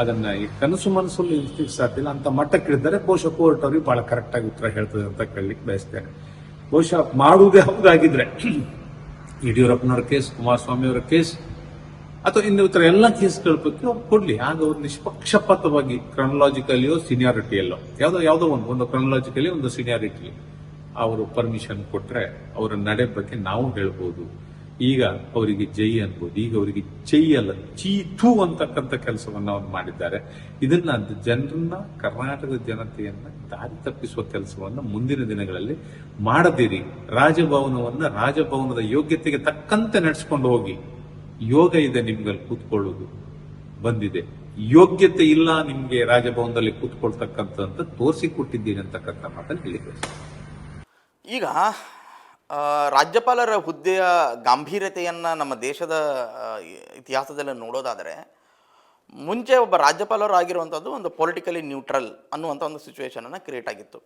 ಅದನ್ನ ಈ ಕನಸು ಮನಸ್ಸಲ್ಲಿ ಇರ್ಲಿಕ್ಕೆ ಸಾಧ್ಯ ಇಲ್ಲ. ಅಂತ ಮಟ್ಟಕ್ಕೆ ಇಳಿದರೆ ಬಹುಶಃ ಕೋರ್ಟ್ ಅವ್ರಿಗೆ ಬಹಳ ಕರೆಕ್ಟ್ ಆಗಿ ಉತ್ತರ ಹೇಳ್ತದೆ ಅಂತ ಕೇಳಲಿಕ್ಕೆ ಬಯಸ್ತೇನೆ. ಬಹುಶಃ ಮಾಡುವುದೇ ಹೌದಾಗಿದ್ರೆ ಯಡಿಯೂರಪ್ಪನವರ ಕೇಸ್, ಕುಮಾರಸ್ವಾಮಿ ಅವರ ಕೇಸ್ ಅಥವಾ ಇನ್ನಿತರ ಎಲ್ಲ ಕೇಸ್ಗಳ ಬಗ್ಗೆ ಕೊಡ್ಲಿ. ಆಗ ಅವರು ನಿಷ್ಪಕ್ಷಪಾತವಾಗಿ ಕ್ರೊನಾಲಜಿಕಲಿಯೋ ಸೀನಿಯಾರಿಟಿಯಲ್ಲೋ ಯಾವುದೋ ಒಂದು ಕ್ರೊನಾಲಜಿಕಲಿ, ಒಂದು ಸೀನಿಯಾರಿಟಿ ಅವರು ಪರ್ಮಿಷನ್ ಕೊಟ್ರೆ ಅವರ ನಡೆ ಬಗ್ಗೆ ನಾವು ಹೇಳ್ಬೋದು. ಈಗ ಅವರಿಗೆ ಜೈ ಅನ್ಬೋದು. ಈಗ ಅವರಿಗೆ ಜೈ ಅಲ್ಲ, ಚೀತು ಅಂತಕ್ಕಂಥ ಕೆಲಸವನ್ನ ಅವ್ರು ಮಾಡಿದ್ದಾರೆ. ಇದನ್ನ ಜನರನ್ನ, ಕರ್ನಾಟಕದ ಜನತೆಯನ್ನ ದಾರಿ ತಪ್ಪಿಸುವ ಕೆಲಸವನ್ನ ಮುಂದಿನ ದಿನಗಳಲ್ಲಿ ಮಾಡದಿರಿ. ರಾಜಭವನದ ಯೋಗ್ಯತೆಗೆ ತಕ್ಕಂತೆ ನಡೆಸ್ಕೊಂಡು ಹೋಗಿ. ಯೋಗ ಇದೆ ನಿಮ್ಗಲ್ಲಿ ಕೂತ್ಕೊಳ್ಳೋದು ಬಂದಿದೆ, ಯೋಗ್ಯತೆ ಇಲ್ಲ ನಿಮ್ಗೆ ರಾಜಭವನದಲ್ಲಿ ಕೂತ್ಕೊಳ್ತಕ್ಕಂಥ ತೋರಿಸಿಕೊಟ್ಟಿದ್ದೀನಿ ಅಂತಕ್ಕಂಥ ಮಾತನ್ನು ಹೇಳಿದೆ. ಈಗ ರಾಜ್ಯಪಾಲರ ಹುದ್ದೆಯ ಗಾಂಭೀರ್ಯತೆಯನ್ನು ನಮ್ಮ ದೇಶದ ಇತಿಹಾಸದಲ್ಲಿ ನೋಡೋದಾದರೆ, ಮುಂಚೆ ಒಬ್ಬ ರಾಜ್ಯಪಾಲರು ಆಗಿರುವಂಥದ್ದು ಒಂದು ಪೊಲಿಟಿಕಲಿ ನ್ಯೂಟ್ರಲ್ ಅನ್ನುವಂಥ ಒಂದು ಸಿಚುವೇಶನನ್ನು ಕ್ರಿಯೇಟ್ ಆಗಿತ್ತು.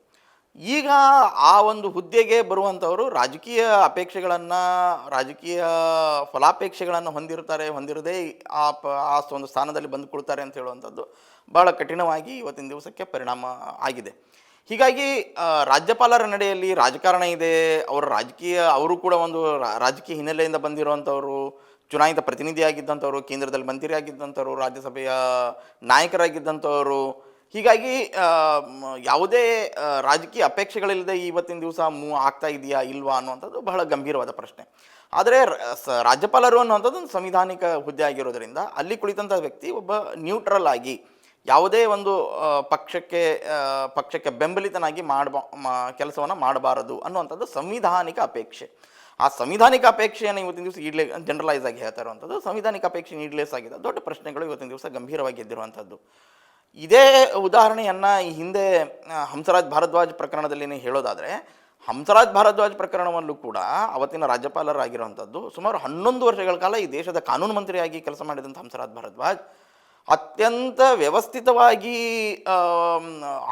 ಈಗ ಆ ಒಂದು ಹುದ್ದೆಗೆ ಬರುವಂಥವರು ರಾಜಕೀಯ ಅಪೇಕ್ಷೆಗಳನ್ನು, ರಾಜಕೀಯ ಫಲಾಪೇಕ್ಷೆಗಳನ್ನು ಹೊಂದಿರದೇ ಆ ಒಂದು ಸ್ಥಾನದಲ್ಲಿ ಬಂದುಕೊಳ್ತಾರೆ ಅಂತ ಹೇಳುವಂಥದ್ದು ಭಾಳ ಕಠಿಣವಾಗಿ ಇವತ್ತಿನ ದಿವಸಕ್ಕೆ ಪರಿಣಾಮ ಆಗಿದೆ. ಹೀಗಾಗಿ ರಾಜ್ಯಪಾಲರ ನಡೆಯಲ್ಲಿ ರಾಜಕಾರಣ ಇದೆ. ಅವರು ಕೂಡ ಒಂದು ರಾಜಕೀಯ ಹಿನ್ನೆಲೆಯಿಂದ ಬಂದಿರುವಂಥವರು, ಚುನಾಯಿತ ಪ್ರತಿನಿಧಿಯಾಗಿದ್ದಂಥವರು, ಕೇಂದ್ರದಲ್ಲಿ ಮಂತ್ರಿ ಆಗಿದ್ದಂಥವರು, ರಾಜ್ಯಸಭೆಯ ನಾಯಕರಾಗಿದ್ದಂಥವರು. ಹೀಗಾಗಿ ಯಾವುದೇ ರಾಜಕೀಯ ಅಪೇಕ್ಷೆಗಳಿಲ್ಲದೆ ಇವತ್ತಿನ ದಿವಸ ಆಗ್ತಾ ಇದೆಯಾ ಇಲ್ವಾ ಅನ್ನುವಂಥದ್ದು ಬಹಳ ಗಂಭೀರವಾದ ಪ್ರಶ್ನೆ. ಆದರೆ ರಾಜ್ಯಪಾಲರು ಅನ್ನುವಂಥದ್ದು ಒಂದು ಸಂವಿಧಾನಿಕ ಹುದ್ದೆ ಆಗಿರೋದ್ರಿಂದ ಅಲ್ಲಿ ಕುಳಿತಂಥ ವ್ಯಕ್ತಿ ಒಬ್ಬ ನ್ಯೂಟ್ರಲ್ ಆಗಿ ಯಾವುದೇ ಒಂದು ಪಕ್ಷಕ್ಕೆ ಬೆಂಬಲಿತನಾಗಿ ಕೆಲಸವನ್ನು ಮಾಡಬಾರದು ಅನ್ನುವಂಥದ್ದು ಸಂವಿಧಾನಿಕ ಅಪೇಕ್ಷೆ. ಆ ಸಂವಿಧಾನಿಕ ಅಪೇಕ್ಷೆಯನ್ನು ಇವತ್ತಿನ ದಿವಸ ಜನರಲೈಸ್ ಆಗಿ ಹೇಳ್ತಾ ಇರುವಂಥದ್ದು, ಸಂವಿಧಾನಿಕ ಅಪೇಕ್ಷೆ ಈಡ್ಲೇಸ್ ಆಗಿದೆ. ದೊಡ್ಡ ಪ್ರಶ್ನೆಗಳು ಇವತ್ತಿನ ದಿವಸ ಗಂಭೀರವಾಗಿ ಎದ್ದಿರುವಂಥದ್ದು. ಇದೇ ಉದಾಹರಣೆಯನ್ನು ಈ ಹಿಂದೆ ಹಂಸರಾಜ್ ಭಾರದ್ವಾಜ್ ಪ್ರಕರಣದಲ್ಲಿ ಹೇಳೋದಾದರೆ, ಹಂಸರಾಜ್ ಭಾರದ್ವಾಜ್ ಪ್ರಕರಣವಲ್ಲೂ ಕೂಡ ಅವತ್ತಿನ ರಾಜ್ಯಪಾಲರಾಗಿರುವಂಥದ್ದು ಸುಮಾರು 11 ವರ್ಷಗಳ ಕಾಲ ಈ ದೇಶದ ಕಾನೂನು ಮಂತ್ರಿಯಾಗಿ ಕೆಲಸ ಮಾಡಿದಂಥ ಹಂಸರಾಜ್ ಭಾರದ್ವಾಜ್ ಅತ್ಯಂತ ವ್ಯವಸ್ಥಿತವಾಗಿ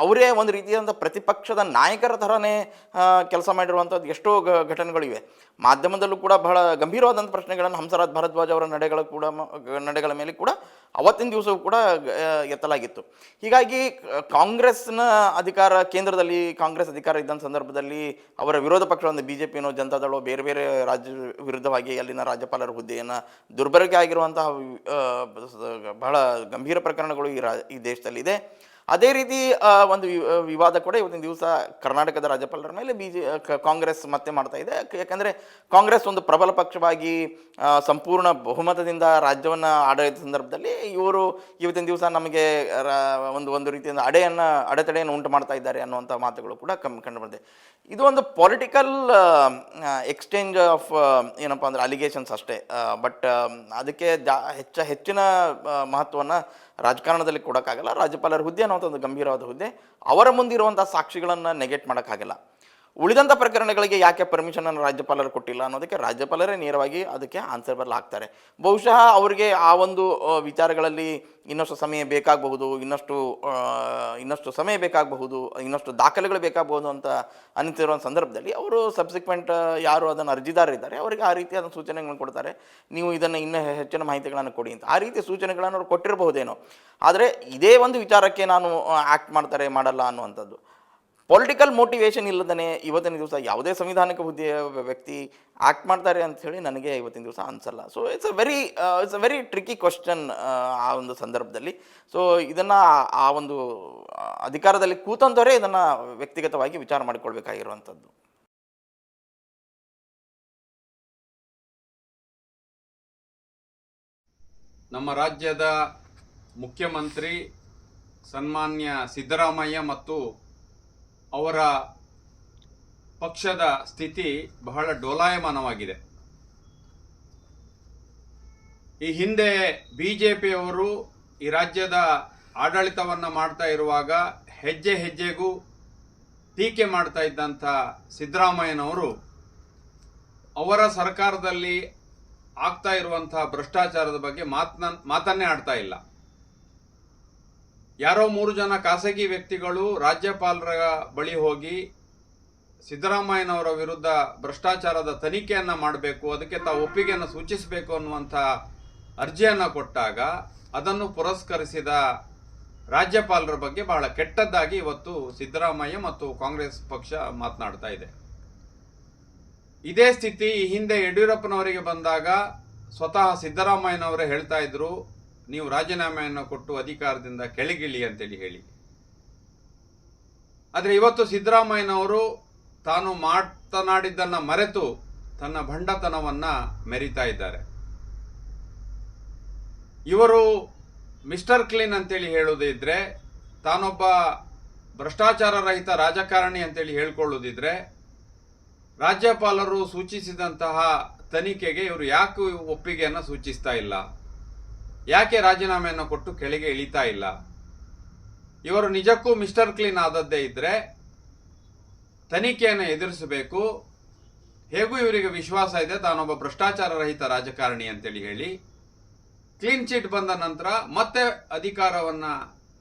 ಅವರೇ ಒಂದು ರೀತಿಯಾದಂಥ ಪ್ರತಿಪಕ್ಷದ ನಾಯಕರ ಥರನೇ ಕೆಲಸ ಮಾಡಿರುವಂಥದ್ದು ಎಷ್ಟೋ ಘಟನೆಗಳಿವೆ. ಮಾಧ್ಯಮದಲ್ಲೂ ಕೂಡ ಬಹಳ ಗಂಭೀರವಾದಂಥ ಪ್ರಶ್ನೆಗಳನ್ನು ಹಂಸರಾಜ್ ಭಾರದ್ವಾಜ್ ಅವರ ನಡೆಗಳ ಮೇಲೆ ಕೂಡ ಅವತ್ತಿನ ದಿವಸವೂ ಕೂಡ ಎತ್ತಲಾಗಿತ್ತು. ಹೀಗಾಗಿ ಕೇಂದ್ರದಲ್ಲಿ ಕಾಂಗ್ರೆಸ್ ಅಧಿಕಾರ ಇದ್ದಂಥ ಸಂದರ್ಭದಲ್ಲಿ ಅವರ ವಿರೋಧ ಪಕ್ಷ BJP ಜನತಾದಳ ಬೇರೆ ಬೇರೆ ರಾಜ್ಯ ವಿರುದ್ಧವಾಗಿ ಅಲ್ಲಿನ ರಾಜ್ಯಪಾಲರ ಹುದ್ದೆಯನ್ನು ದುರ್ಬಳಕೆ ಆಗಿರುವಂತಹ ಬಹಳ ಗಂಭೀರ ಪ್ರಕರಣಗಳು ಈ ದೇಶದಲ್ಲಿದೆ. ಅದೇ ರೀತಿ ಒಂದು ವಿವಾದ ಕೂಡ ಇವತ್ತಿನ ದಿವಸ ಕರ್ನಾಟಕದ ರಾಜ್ಯಪಾಲರ ಮೇಲೆ ಕಾಂಗ್ರೆಸ್ ಮತ್ತೆ ಮಾಡ್ತಾ ಇದೆ. ಯಾಕಂದರೆ ಕಾಂಗ್ರೆಸ್ ಒಂದು ಪ್ರಬಲ ಪಕ್ಷವಾಗಿ ಸಂಪೂರ್ಣ ಬಹುಮತದಿಂದ ರಾಜ್ಯವನ್ನು ಆಡಳಿತ ಸಂದರ್ಭದಲ್ಲಿ ಇವರು ಇವತ್ತಿನ ದಿವಸ ನಮಗೆ ಒಂದು ರೀತಿಯಿಂದ ಅಡೆತಡೆಯನ್ನು ಉಂಟು ಮಾಡ್ತಾ ಇದ್ದಾರೆ ಅನ್ನುವಂಥ ಮಾತುಗಳು ಕೂಡ ಕಂಡು ಬಂದಿದೆ. ಇದು ಒಂದು ಪೊಲಿಟಿಕಲ್ ಎಕ್ಸ್ಚೇಂಜ್ ಆಫ್ ಏನಪ್ಪ ಅಂದರೆ ಅಲಿಗೇಷನ್ಸ್ ಅಷ್ಟೇ. ಬಟ್ ಅದಕ್ಕೆ ಹೆಚ್ಚಿನ ಮಹತ್ವವನ್ನು ರಾಜಕಾರಣದಲ್ಲಿ ಕೊಡೋಕ್ಕಾಗಲ್ಲ. ರಾಜ್ಯಪಾಲರ ಹುದ್ದೆ ಅನ್ನೋಂಥ ಒಂದು ಗಂಭೀರವಾದ ಹುದ್ದೆ, ಅವರ ಮುಂದಿರುವಂಥ ಸಾಕ್ಷಿಗಳನ್ನು ನೆಗೆಟ್ ಮಾಡೋಕ್ಕಾಗಲ್ಲ. ಉಳಿದಂಥ ಪ್ರಕರಣಗಳಿಗೆ ಯಾಕೆ ಪರ್ಮಿಷನನ್ನು ರಾಜ್ಯಪಾಲರು ಕೊಟ್ಟಿಲ್ಲ ಅನ್ನೋದಕ್ಕೆ ರಾಜ್ಯಪಾಲರೇ ನೇರವಾಗಿ ಅದಕ್ಕೆ ಆನ್ಸರ್ ಹಾಕ್ತಾರೆ. ಬಹುಶಃ ಅವರಿಗೆ ಆ ಒಂದು ವಿಚಾರಗಳಲ್ಲಿ ಇನ್ನಷ್ಟು ಸಮಯ ಬೇಕಾಗಬಹುದು, ಇನ್ನಷ್ಟು ಸಮಯ ಬೇಕಾಗಬಹುದು, ಇನ್ನಷ್ಟು ದಾಖಲೆಗಳು ಬೇಕಾಗಬಹುದು ಅಂತ ಅನ್ನಿಸಿರುವ ಸಂದರ್ಭದಲ್ಲಿ ಅವರು ಸಬ್ಸಿಕ್ವೆಂಟ್ ಯಾರು ಅದನ್ನು ಅರ್ಜಿದಾರರಿದ್ದಾರೆ ಅವರಿಗೆ ಆ ರೀತಿಯಾದ ಸೂಚನೆಗಳನ್ನು ಕೊಡ್ತಾರೆ. ನೀವು ಇದನ್ನು ಇನ್ನೂ ಹೆಚ್ಚಿನ ಮಾಹಿತಿಗಳನ್ನು ಕೊಡಿ ಅಂತ. ಆ ರೀತಿಯ ಸೂಚನೆಗಳನ್ನು ಅವರು ಕೊಟ್ಟಿರಬಹುದೇನೋ. ಆದರೆ ಇದೇ ಒಂದು ವಿಚಾರಕ್ಕೆ ನಾನು ಆ್ಯಕ್ಟ್ ಮಾಡ್ತಾರೆ ಮಾಡಲ್ಲ ಅನ್ನುವಂಥದ್ದು ಪೊಲಿಟಿಕಲ್ ಮೋಟಿವೇಶನ್ ಇಲ್ಲದೇ ಇವತ್ತಿನ ದಿವಸ ಯಾವುದೇ ಸಂವಿಧಾನಿಕ ಹುದ್ದೆಯ ವ್ಯಕ್ತಿ ಆ್ಯಕ್ಟ್ ಮಾಡ್ತಾರೆ ಅಂಥೇಳಿ ನನಗೆ ಇವತ್ತಿನ ದಿವಸ ಅನಿಸಲ್ಲ. So it's a very tricky question ಆ ಒಂದು ಸಂದರ್ಭದಲ್ಲಿ. ಸೊ ಇದನ್ನು ಆ ಒಂದು ಅಧಿಕಾರದಲ್ಲಿ ಕೂತಂಥವರೇ ಇದನ್ನು ವ್ಯಕ್ತಿಗತವಾಗಿ ವಿಚಾರ ಮಾಡಿಕೊಳ್ಬೇಕಾಗಿರುವಂಥದ್ದು. ನಮ್ಮ ರಾಜ್ಯದ ಮುಖ್ಯಮಂತ್ರಿ ಸನ್ಮಾನ್ಯ ಸಿದ್ದರಾಮಯ್ಯ ಮತ್ತು ಅವರ ಪಕ್ಷದ ಸ್ಥಿತಿ ಬಹಳ ಡೋಲಾಯಮಾನವಾಗಿದೆ. ಈ ಹಿಂದೆ ಬಿಜೆಪಿಯವರು ಈ ರಾಜ್ಯದ ಆಡಳಿತವನ್ನು ಮಾಡ್ತಾ ಇರುವಾಗ ಹೆಜ್ಜೆ ಹೆಜ್ಜೆಗೂ ಟೀಕೆ ಮಾಡ್ತಾ ಇದ್ದಂಥ ಸಿದ್ದರಾಮಯ್ಯನವರು ಅವರ ಸರ್ಕಾರದಲ್ಲಿ ಆಗ್ತಾ ಇರುವಂಥ ಭ್ರಷ್ಟಾಚಾರದ ಬಗ್ಗೆ ಮಾತನ್ನೇ ಆಡ್ತಾ ಇಲ್ಲ. ಯಾರೋ 3 ಜನ ಖಾಸಗಿ ವ್ಯಕ್ತಿಗಳು ರಾಜ್ಯಪಾಲರ ಬಳಿ ಹೋಗಿ ಸಿದ್ದರಾಮಯ್ಯನವರ ವಿರುದ್ಧ ಭ್ರಷ್ಟಾಚಾರದ ತನಿಖೆಯನ್ನು ಮಾಡಬೇಕು, ಅದಕ್ಕೆ ತಾವು ಒಪ್ಪಿಗೆಯನ್ನು ಸೂಚಿಸಬೇಕು ಅನ್ನುವಂಥ ಅರ್ಜಿಯನ್ನು ಕೊಟ್ಟಾಗ ಅದನ್ನು ಪುರಸ್ಕರಿಸಿದ ರಾಜ್ಯಪಾಲರ ಬಗ್ಗೆ ಬಹಳ ಕೆಟ್ಟದ್ದಾಗಿ ಇವತ್ತು ಸಿದ್ದರಾಮಯ್ಯ ಮತ್ತು ಕಾಂಗ್ರೆಸ್ ಪಕ್ಷ ಮಾತನಾಡ್ತಾ ಇದೆ. ಇದೇ ಸ್ಥಿತಿ ಈ ಹಿಂದೆ ಯಡಿಯೂರಪ್ಪನವರಿಗೆ ಬಂದಾಗ ಸ್ವತಃ ಸಿದ್ದರಾಮಯ್ಯನವರೇ ಹೇಳ್ತಾ ಇದ್ರು, ನೀವು ರಾಜೀನಾಮೆಯನ್ನು ಕೊಟ್ಟು ಅಧಿಕಾರದಿಂದ ಕೆಳಗಿಳಿ ಅಂತೇಳಿ ಹೇಳಿ. ಆದರೆ ಇವತ್ತು ಸಿದ್ದರಾಮಯ್ಯನವರು ತಾನು ಮಾತನಾಡಿದ್ದನ್ನು ಮರೆತು ತನ್ನ ಭಂಡತನವನ್ನ ಮೆರಿತಾ ಇದ್ದಾರೆ. ಇವರು ಮಿಸ್ಟರ್ ಕ್ಲೀನ್ ಅಂತೇಳಿ ಹೇಳುವುದಿದ್ರೆ, ತಾನೊಬ್ಬ ಭ್ರಷ್ಟಾಚಾರ ರಹಿತ ರಾಜಕಾರಣಿ ಅಂತೇಳಿ ಹೇಳ್ಕೊಳ್ಳುವುದಿದ್ರೆ, ರಾಜ್ಯಪಾಲರು ಸೂಚಿಸಿದಂತಹ ತನಿಖೆಗೆ ಇವರು ಯಾಕೆ ಒಪ್ಪಿಗೆಯನ್ನು ಸೂಚಿಸ್ತಾ ಇಲ್ಲ, ಯಾಕೆ ರಾಜೀನಾಮೆಯನ್ನು ಕೊಟ್ಟು ಕೆಳಗೆ ಇಳಿತಾ ಇಲ್ಲ? ಇವರು ನಿಜಕ್ಕೂ ಮಿಸ್ಟರ್ ಕ್ಲೀನ್ ಆದದ್ದೇ ಇದ್ರೆ ತನಿಖೆಯನ್ನು ಎದುರಿಸಬೇಕು. ಹೇಗೂ ಇವರಿಗೆ ವಿಶ್ವಾಸ ಇದೆ ತಾನೊಬ್ಬ ಭ್ರಷ್ಟಾಚಾರ ರಹಿತ ರಾಜಕಾರಣಿ ಅಂತೇಳಿ ಹೇಳಿ ಕ್ಲೀನ್ ಚಿಟ್ ಬಂದ ನಂತರ ಮತ್ತೆ ಅಧಿಕಾರವನ್ನ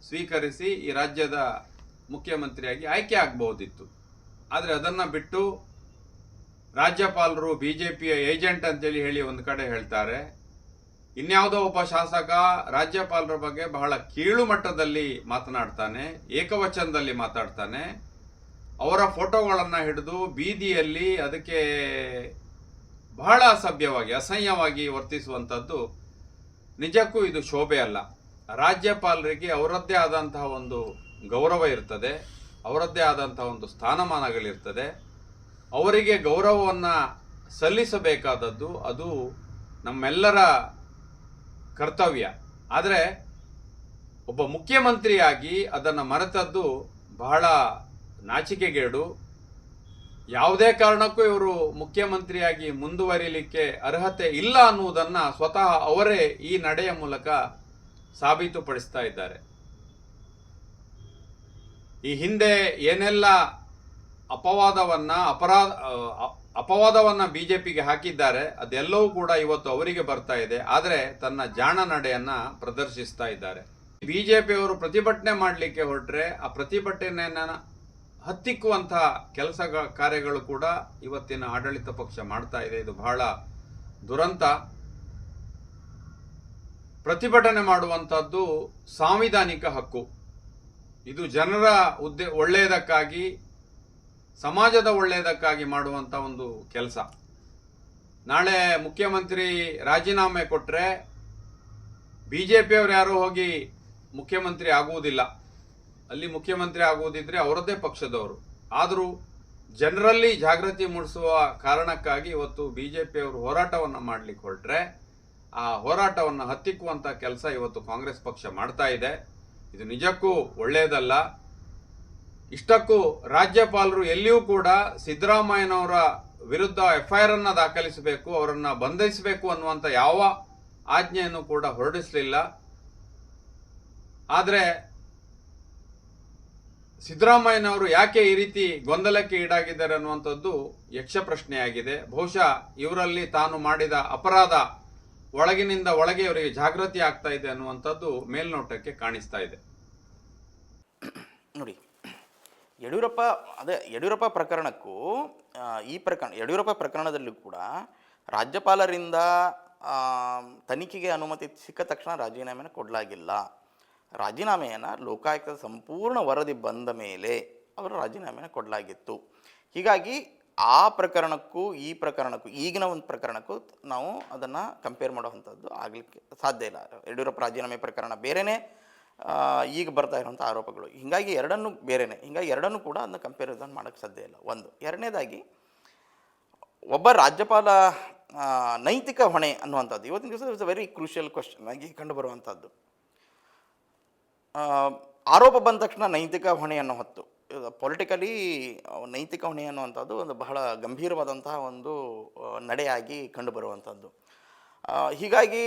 ಸ್ವೀಕರಿಸಿ ಈ ರಾಜ್ಯದ ಮುಖ್ಯಮಂತ್ರಿಯಾಗಿ ಆಯ್ಕೆ ಆಗಬಹುದಿತ್ತು. ಆದರೆ ಅದನ್ನ ಬಿಟ್ಟು ರಾಜ್ಯಪಾಲರು ಬಿಜೆಪಿಯ ಏಜೆಂಟ್ ಅಂತೇಳಿ ಹೇಳಿ ಒಂದು ಕಡೆ ಹೇಳ್ತಾರೆ, ಇನ್ಯಾವುದೋ ಒಬ್ಬ ಶಾಸಕ ರಾಜ್ಯಪಾಲರ ಬಗ್ಗೆ ಬಹಳ ಕೀಳು ಮಟ್ಟದಲ್ಲಿ ಮಾತನಾಡ್ತಾನೆ, ಏಕವಚನದಲ್ಲಿ ಮಾತಾಡ್ತಾನೆ, ಅವರ ಫೋಟೋಗಳನ್ನು ಹಿಡಿದು ಬೀದಿಯಲ್ಲಿ ಅದಕ್ಕೆ ಬಹಳ ಅಸಭ್ಯವಾಗಿ ಅಸಹ್ಯವಾಗಿ ವರ್ತಿಸುವಂಥದ್ದು ನಿಜಕ್ಕೂ ಇದು ಶೋಭೆ ಅಲ್ಲ. ರಾಜ್ಯಪಾಲರಿಗೆ ಅವರದ್ದೇ ಆದಂತಹ ಒಂದು ಗೌರವ ಇರ್ತದೆ, ಅವರದ್ದೇ ಆದಂತಹ ಒಂದು ಸ್ಥಾನಮಾನಗಳಿರ್ತದೆ. ಅವರಿಗೆ ಗೌರವವನ್ನು ಸಲ್ಲಿಸಬೇಕಾದದ್ದು ಅದು ನಮ್ಮೆಲ್ಲರ ಕರ್ತವ್ಯ. ಆದರೆ ಒಬ್ಬ ಮುಖ್ಯಮಂತ್ರಿಯಾಗಿ ಅದನ್ನು ಮರೆತದ್ದು ಬಹಳ ನಾಚಿಕೆಗೇಡು. ಯಾವುದೇ ಕಾರಣಕ್ಕೂ ಇವರು ಮುಖ್ಯಮಂತ್ರಿಯಾಗಿ ಮುಂದುವರಿಲಿಕ್ಕೆ ಅರ್ಹತೆ ಇಲ್ಲ ಅನ್ನುವುದನ್ನು ಸ್ವತಃ ಅವರೇ ಈ ನಡೆಯ ಮೂಲಕ ಸಾಬೀತುಪಡಿಸ್ತಾ ಇದ್ದಾರೆ. ಈ ಹಿಂದೆ ಏನೆಲ್ಲ ಅಪವಾದವನ್ನ ಬಿಜೆಪಿಗೆ ಹಾಕಿದ್ದಾರೆ ಅದೆಲ್ಲವೂ ಕೂಡ ಇವತ್ತು ಅವರಿಗೆ ಬರ್ತಾ ಇದೆ. ಆದರೆ ತನ್ನ ಜಾಣ ನಡೆಯನ್ನ ಪ್ರದರ್ಶಿಸ್ತಾ ಇದ್ದಾರೆ. ಬಿಜೆಪಿಯವರು ಪ್ರತಿಭಟನೆ ಮಾಡಲಿಕ್ಕೆ ಹೊರಟ್ರೆ ಆ ಪ್ರತಿಭಟನೆಯನ್ನ ಹತ್ತಿಕ್ಕುವಂತಹ ಕೆಲಸ ಕಾರ್ಯಗಳು ಕೂಡ ಇವತ್ತಿನ ಆಡಳಿತ ಪಕ್ಷ ಮಾಡ್ತಾ ಇದೆ. ಇದು ಬಹಳ ದುರಂತ. ಪ್ರತಿಭಟನೆ ಮಾಡುವಂತಹದ್ದು ಸಾಂವಿಧಾನಿಕ ಹಕ್ಕು. ಇದು ಜನರ ಒಳ್ಳೆಯದಕ್ಕಾಗಿ, ಸಮಾಜದ ಒಳ್ಳೆಯದಕ್ಕಾಗಿ ಮಾಡುವಂತ ಒಂದು ಕೆಲಸ. ನಾಳೆ ಮುಖ್ಯಮಂತ್ರಿ ರಾಜೀನಾಮೆ ಕೊಟ್ರೆ ಬಿಜೆಪಿಯವರು ಯಾರು ಹೋಗಿ ಮುಖ್ಯಮಂತ್ರಿ ಆಗುವುದಿಲ್ಲ. ಅಲ್ಲಿ ಮುಖ್ಯಮಂತ್ರಿ ಆಗುವುದಿದ್ರೆ ಅವರದ್ದೇ ಪಕ್ಷದವರು. ಆದರೂ ಜನರಲ್ಲಿ ಜಾಗೃತಿ ಮೂಡಿಸುವ ಕಾರಣಕ್ಕಾಗಿ ಇವತ್ತು ಬಿಜೆಪಿಯವರು ಹೋರಾಟವನ್ನು ಮಾಡಲಿಕ್ಕೆ ಹೊರಟ್ರೆ ಆ ಹೋರಾಟವನ್ನು ಹತ್ತಿಕ್ಕುವಂತ ಕೆಲಸ ಇವತ್ತು ಕಾಂಗ್ರೆಸ್ ಪಕ್ಷ ಮಾಡ್ತಾ ಇದೆ. ಇದು ನಿಜಕ್ಕೂ ಒಳ್ಳೆಯದಲ್ಲ. ಇಷ್ಟಕ್ಕೂ ರಾಜ್ಯಪಾಲರು ಎಲ್ಲಿಯೂ ಕೂಡ ಸಿದ್ದರಾಮಯ್ಯನವರ ವಿರುದ್ಧ ಎಫ್ಐಆರ್ ಅನ್ನ ದಾಖಲಿಸಬೇಕು, ಅವರನ್ನ ಬಂಧಿಸಬೇಕು ಅನ್ನುವಂಥ ಯಾವ ಆಜ್ಞೆಯನ್ನು ಕೂಡ ಹೊರಡಿಸಲಿಲ್ಲ. ಆದರೆ ಸಿದ್ದರಾಮಯ್ಯನವರು ಯಾಕೆ ಈ ರೀತಿ ಗೊಂದಲಕ್ಕೆ ಈಡಾಗಿದ್ದಾರೆ ಅನ್ನುವಂಥದ್ದು ಯಕ್ಷ ಪ್ರಶ್ನೆಯಾಗಿದೆ. ಬಹುಶಃ ಇವರಲ್ಲಿ ತಾನು ಮಾಡಿದ ಅಪರಾಧ ಒಳಗಿನಿಂದ ಒಳಗೆ ಇವರಿಗೆ ಜಾಗೃತಿ ಆಗ್ತಾ ಇದೆ ಅನ್ನುವಂಥದ್ದು ಮೇಲ್ನೋಟಕ್ಕೆ ಕಾಣಿಸ್ತಾ ಇದೆ. ನೋಡಿ, ಯಡಿಯೂರಪ್ಪ ಪ್ರಕರಣಕ್ಕೂ ಯಡಿಯೂರಪ್ಪ ಪ್ರಕರಣದಲ್ಲೂ ಕೂಡ ರಾಜ್ಯಪಾಲರಿಂದ ತನಿಖೆಗೆ ಅನುಮತಿ ಸಿಕ್ಕ ತಕ್ಷಣ ರಾಜೀನಾಮೆಯನ್ನು ಕೊಡಲಾಗಿಲ್ಲ. ರಾಜೀನಾಮೆಯನ್ನು ಲೋಕಾಯುಕ್ತದ ಸಂಪೂರ್ಣ ವರದಿ ಬಂದ ಮೇಲೆ ಅವರು ರಾಜೀನಾಮೆಯನ್ನು ಕೊಡಲಾಗಿತ್ತು. ಹೀಗಾಗಿ ಆ ಪ್ರಕರಣಕ್ಕೂ ಈ ಪ್ರಕರಣಕ್ಕೂ ಈಗಿನ ಒಂದು ಪ್ರಕರಣಕ್ಕೂ ನಾವು ಅದನ್ನು ಕಂಪೇರ್ ಮಾಡುವಂಥದ್ದು ಆಗಲಿಕ್ಕೆ ಸಾಧ್ಯ ಇಲ್ಲ. ಯಡಿಯೂರಪ್ಪ ರಾಜೀನಾಮೆ ಪ್ರಕರಣ ಬೇರೆಯೇ, ಈಗ ಬರ್ತಾ ಇರುವಂಥ ಆರೋಪಗಳು, ಹೀಗಾಗಿ ಎರಡನ್ನೂ ಬೇರೆಯೇ. ಹೀಗಾಗಿ ಎರಡನ್ನೂ ಕೂಡ ಅದನ್ನ ಕಂಪೇರಿಸನ್ ಮಾಡೋಕ್ಕೆ ಸಾಧ್ಯ ಇಲ್ಲ. ಒಂದು. ಎರಡನೇದಾಗಿ, ಒಬ್ಬ ರಾಜ್ಯಪಾಲ ನೈತಿಕ ಹೊಣೆ ಅನ್ನುವಂಥದ್ದು ಇವತ್ತಿನ ದಿವಸ it's a very crucial question ಆಗಿ ಕಂಡುಬರುವಂಥದ್ದು. ಆರೋಪ ಬಂದ ತಕ್ಷಣ ನೈತಿಕ ಹೊಣೆ ಅನ್ನೋ ಹೊತ್ತು ಪೊಲಿಟಿಕಲಿ ನೈತಿಕ ಹೊಣೆ ಅನ್ನುವಂಥದ್ದು ಒಂದು ಬಹಳ ಗಂಭೀರವಾದಂತಹ ಒಂದು ನಡೆಯಾಗಿ ಕಂಡುಬರುವಂಥದ್ದು. ಹೀಗಾಗಿ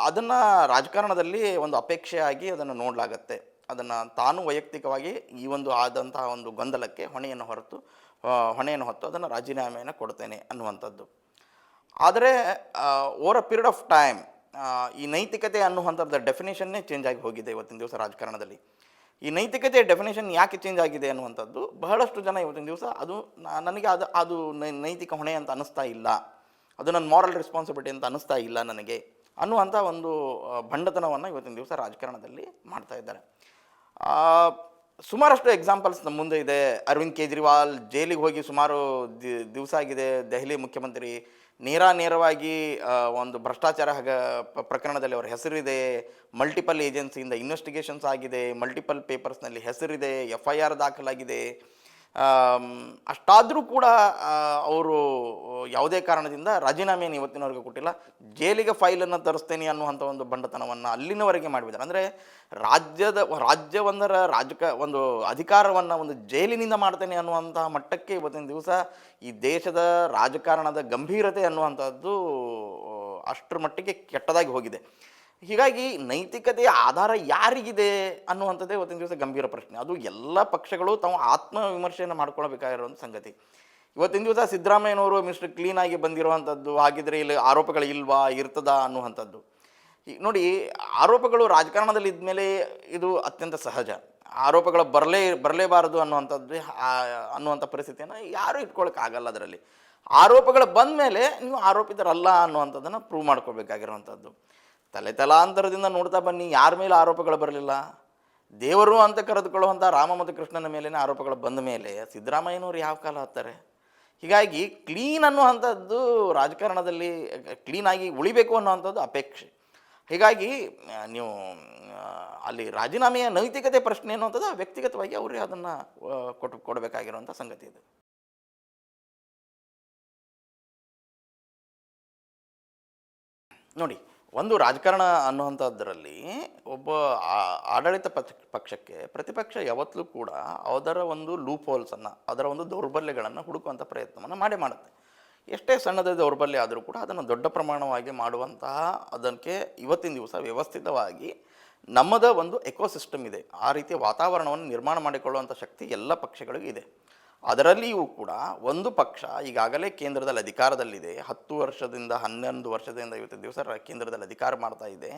ಅದನ್ನು ರಾಜಕಾರಣದಲ್ಲಿ ಒಂದು ಅಪೇಕ್ಷೆಯಾಗಿ ಅದನ್ನು ನೋಡಲಾಗತ್ತೆ. ಅದನ್ನು ತಾನು ವೈಯಕ್ತಿಕವಾಗಿ ಈ ಒಂದು ಆದಂತಹ ಒಂದು ಗೊಂದಲಕ್ಕೆ ಹೊಣೆಯನ್ನು ಹೊತ್ತು ಅದನ್ನು ರಾಜೀನಾಮೆಯನ್ನು ಕೊಡ್ತೇನೆ ಅನ್ನುವಂಥದ್ದು. ಆದರೆ over a period of time ಈ ನೈತಿಕತೆ ಅನ್ನುವಂಥದ್ದು ಡೆಫಿನೇಷನ್ನೇ ಚೇಂಜ್ ಆಗಿ ಹೋಗಿದೆ ಇವತ್ತಿನ ದಿವಸ ರಾಜಕಾರಣದಲ್ಲಿ. ಈ ನೈತಿಕತೆಯ ಡೆಫಿನೇಷನ್ ಯಾಕೆ ಚೇಂಜ್ ಆಗಿದೆ ಅನ್ನುವಂಥದ್ದು ಬಹಳಷ್ಟು ಜನ ಇವತ್ತಿನ ದಿವಸ ನನಗೆ ಅದು ನೈತಿಕ ಹೊಣೆ ಅಂತ ಅನ್ನಿಸ್ತಾ ಇಲ್ಲ, ಅದು ನನ್ನ ಮಾರಲ್ ರೆಸ್ಪಾನ್ಸಿಬಿಲಿಟಿ ಅಂತ ಅನ್ನಿಸ್ತಾ ಇಲ್ಲ ನನಗೆ ಅನ್ನುವಂಥ ಒಂದು ಭಂಡತನವನ್ನು ಇವತ್ತಿನ ದಿವಸ ರಾಜಕಾರಣದಲ್ಲಿ ಮಾಡ್ತಾ ಇದ್ದಾರೆ. ಸುಮಾರಷ್ಟು ಎಕ್ಸಾಂಪಲ್ಸ್ ನಮ್ಮ ಮುಂದೆ ಇದೆ. ಅರವಿಂದ್ ಕೇಜ್ರಿವಾಲ್ ಜೈಲಿಗೆ ಹೋಗಿ ಸುಮಾರು ದಿವಸ ಆಗಿದೆ. ದೆಹಲಿ ಮುಖ್ಯಮಂತ್ರಿ ನೇರವಾಗಿ ಒಂದು ಭ್ರಷ್ಟಾಚಾರ ಪ್ರಕರಣದಲ್ಲಿ ಅವರ ಹೆಸರಿದೆ. ಮಲ್ಟಿಪಲ್ ಏಜೆನ್ಸಿಯಿಂದ ಇನ್ವೆಸ್ಟಿಗೇಷನ್ಸ್ ಆಗಿದೆ, ಮಲ್ಟಿಪಲ್ ಪೇಪರ್ಸ್ನಲ್ಲಿ ಹೆಸರಿದೆ, FIR ದಾಖಲಾಗಿದೆ. ಅಷ್ಟಾದರೂ ಕೂಡ ಅವರು ಯಾವುದೇ ಕಾರಣದಿಂದ ರಾಜೀನಾಮೆಯನ್ನು ಇವತ್ತಿನವರೆಗೂ ಕೊಟ್ಟಿಲ್ಲ. ಜೈಲಿಗೆ ಫೈಲನ್ನು ತರಿಸ್ತೇನೆ ಅನ್ನುವಂಥ ಒಂದು ಬಂಡತನವನ್ನು ಅಲ್ಲಿನವರೆಗೆ ಮಾಡಿಬಿದ್ದಾರೆ. ಅಂದರೆ ರಾಜ್ಯವೊಂದರ ಒಂದು ಅಧಿಕಾರವನ್ನು ಒಂದು ಜೈಲಿನಿಂದ ಮಾಡ್ತೇನೆ ಅನ್ನುವಂತಹ ಮಟ್ಟಕ್ಕೆ ಇವತ್ತಿನ ದಿವಸ ಈ ದೇಶದ ರಾಜಕಾರಣದ ಗಂಭೀರತೆ ಅನ್ನುವಂಥದ್ದು ಅಷ್ಟರ ಮಟ್ಟಿಗೆ ಕೆಟ್ಟದಾಗಿ ಹೋಗಿದೆ. ಹೀಗಾಗಿ ನೈತಿಕತೆಯ ಆಧಾರ ಯಾರಿಗಿದೆ ಅನ್ನುವಂಥದ್ದೇ ಇವತ್ತಿನ ದಿವಸ ಗಂಭೀರ ಪ್ರಶ್ನೆ. ಅದು ಎಲ್ಲ ಪಕ್ಷಗಳು ತಾವು ಆತ್ಮವಿಮರ್ಶೆಯನ್ನು ಮಾಡ್ಕೊಳ್ಬೇಕಾಗಿರುವಂಥ ಸಂಗತಿ. ಇವತ್ತಿನ ದಿವಸ ಸಿದ್ದರಾಮಯ್ಯನವರು ಮಿಸ್ಟರ್ ಕ್ಲೀನಾಗಿ ಬಂದಿರುವಂಥದ್ದು, ಹಾಗಿದ್ರೆ ಇಲ್ಲಿ ಆರೋಪಗಳು ಇಲ್ವಾ, ಇರ್ತದಾ ಅನ್ನುವಂಥದ್ದು. ನೋಡಿ, ಆರೋಪಗಳು ರಾಜಕಾರಣದಲ್ಲಿ ಇದ್ಮೇಲೆ ಇದು ಅತ್ಯಂತ ಸಹಜ. ಆರೋಪಗಳು ಬರಲೇಬಾರದು ಅನ್ನುವಂಥ ಪರಿಸ್ಥಿತಿಯನ್ನು ಯಾರೂ ಇಟ್ಕೊಳ್ಳೋಕ್ಕಾಗಲ್ಲ. ಅದರಲ್ಲಿ ಆರೋಪಗಳು ಬಂದ ಮೇಲೆ ನೀವು ಆರೋಪಿತರಲ್ಲ ಅನ್ನುವಂಥದ್ದನ್ನು ಪ್ರೂವ್ ಮಾಡ್ಕೊಳ್ಬೇಕಾಗಿರುವಂಥದ್ದು. ತಲಾಂತರದಿಂದ ನೋಡ್ತಾ ಬನ್ನಿ, ಯಾರ ಮೇಲೆ ಆರೋಪಗಳು ಬರಲಿಲ್ಲ. ದೇವರು ಅಂತ ಕರೆದುಕೊಳ್ಳುವಂಥ ರಾಮ ಮತ್ತು ಕೃಷ್ಣನ ಮೇಲೇ ಆರೋಪಗಳು ಬಂದ ಮೇಲೆ ಸಿದ್ದರಾಮಯ್ಯನವರು ಯಾವ ಕಾಲ ಹತ್ತಾರೆ? ಹೀಗಾಗಿ ಕ್ಲೀನ್ ಅನ್ನುವಂಥದ್ದು ರಾಜಕಾರಣದಲ್ಲಿ ಕ್ಲೀನಾಗಿ ಉಳಿಬೇಕು ಅನ್ನುವಂಥದ್ದು ಅಪೇಕ್ಷೆ. ಹೀಗಾಗಿ ನೀವು ಅಲ್ಲಿ ರಾಜೀನಾಮೆಯ ನೈತಿಕತೆ ಪ್ರಶ್ನೆ ಅನ್ನುವಂಥದ್ದು ವ್ಯಕ್ತಿಗತವಾಗಿ ಅವರೇ ಅದನ್ನು ಕೊಡಬೇಕಾಗಿರುವಂಥ ಸಂಗತಿ ಇದೆ. ನೋಡಿ, ಒಂದು ರಾಜಕಾರಣ ಅನ್ನುವಂಥದ್ರಲ್ಲಿ ಒಬ್ಬ ಆಡಳಿತ ಪಕ್ಷಕ್ಕೆ ಪ್ರತಿಪಕ್ಷ ಯಾವತ್ತೂ ಕೂಡ ಅದರ ಒಂದು ಲೂಪ್ ಹೋಲ್ಸನ್ನು, ಅದರ ಒಂದು ದೌರ್ಬಲ್ಯಗಳನ್ನು ಹುಡುಕುವಂಥ ಪ್ರಯತ್ನವನ್ನು ಮಾಡುತ್ತೆ. ಎಷ್ಟೇ ಸಣ್ಣದ ದೌರ್ಬಲ್ಯ ಆದರೂ ಕೂಡ ಅದನ್ನು ದೊಡ್ಡ ಪ್ರಮಾಣವಾಗಿ ಮಾಡುವಂತಹ ಅದಕ್ಕೆ ಇವತ್ತಿನ ದಿವಸ ವ್ಯವಸ್ಥಿತವಾಗಿ ನಮ್ಮದ ಒಂದು ಎಕೋಸಿಸ್ಟಮ್ ಇದೆ. ಆ ರೀತಿಯ ವಾತಾವರಣವನ್ನು ನಿರ್ಮಾಣ ಮಾಡಿಕೊಳ್ಳುವಂಥ ಶಕ್ತಿ ಎಲ್ಲ ಪಕ್ಷಗಳಿಗೂ ಇದೆ. ಅದರಲ್ಲಿಯೂ ಕೂಡ ಒಂದು ಪಕ್ಷ ಈಗಾಗಲೇ ಕೇಂದ್ರದಲ್ಲಿ ಅಧಿಕಾರದಲ್ಲಿದೆ. 10 ವರ್ಷದಿಂದ 11 ವರ್ಷದಿಂದ ಇವತ್ತಿನ ದಿವಸ ಕೇಂದ್ರದಲ್ಲಿ ಅಧಿಕಾರ ಮಾಡ್ತಾ ಇದೆ.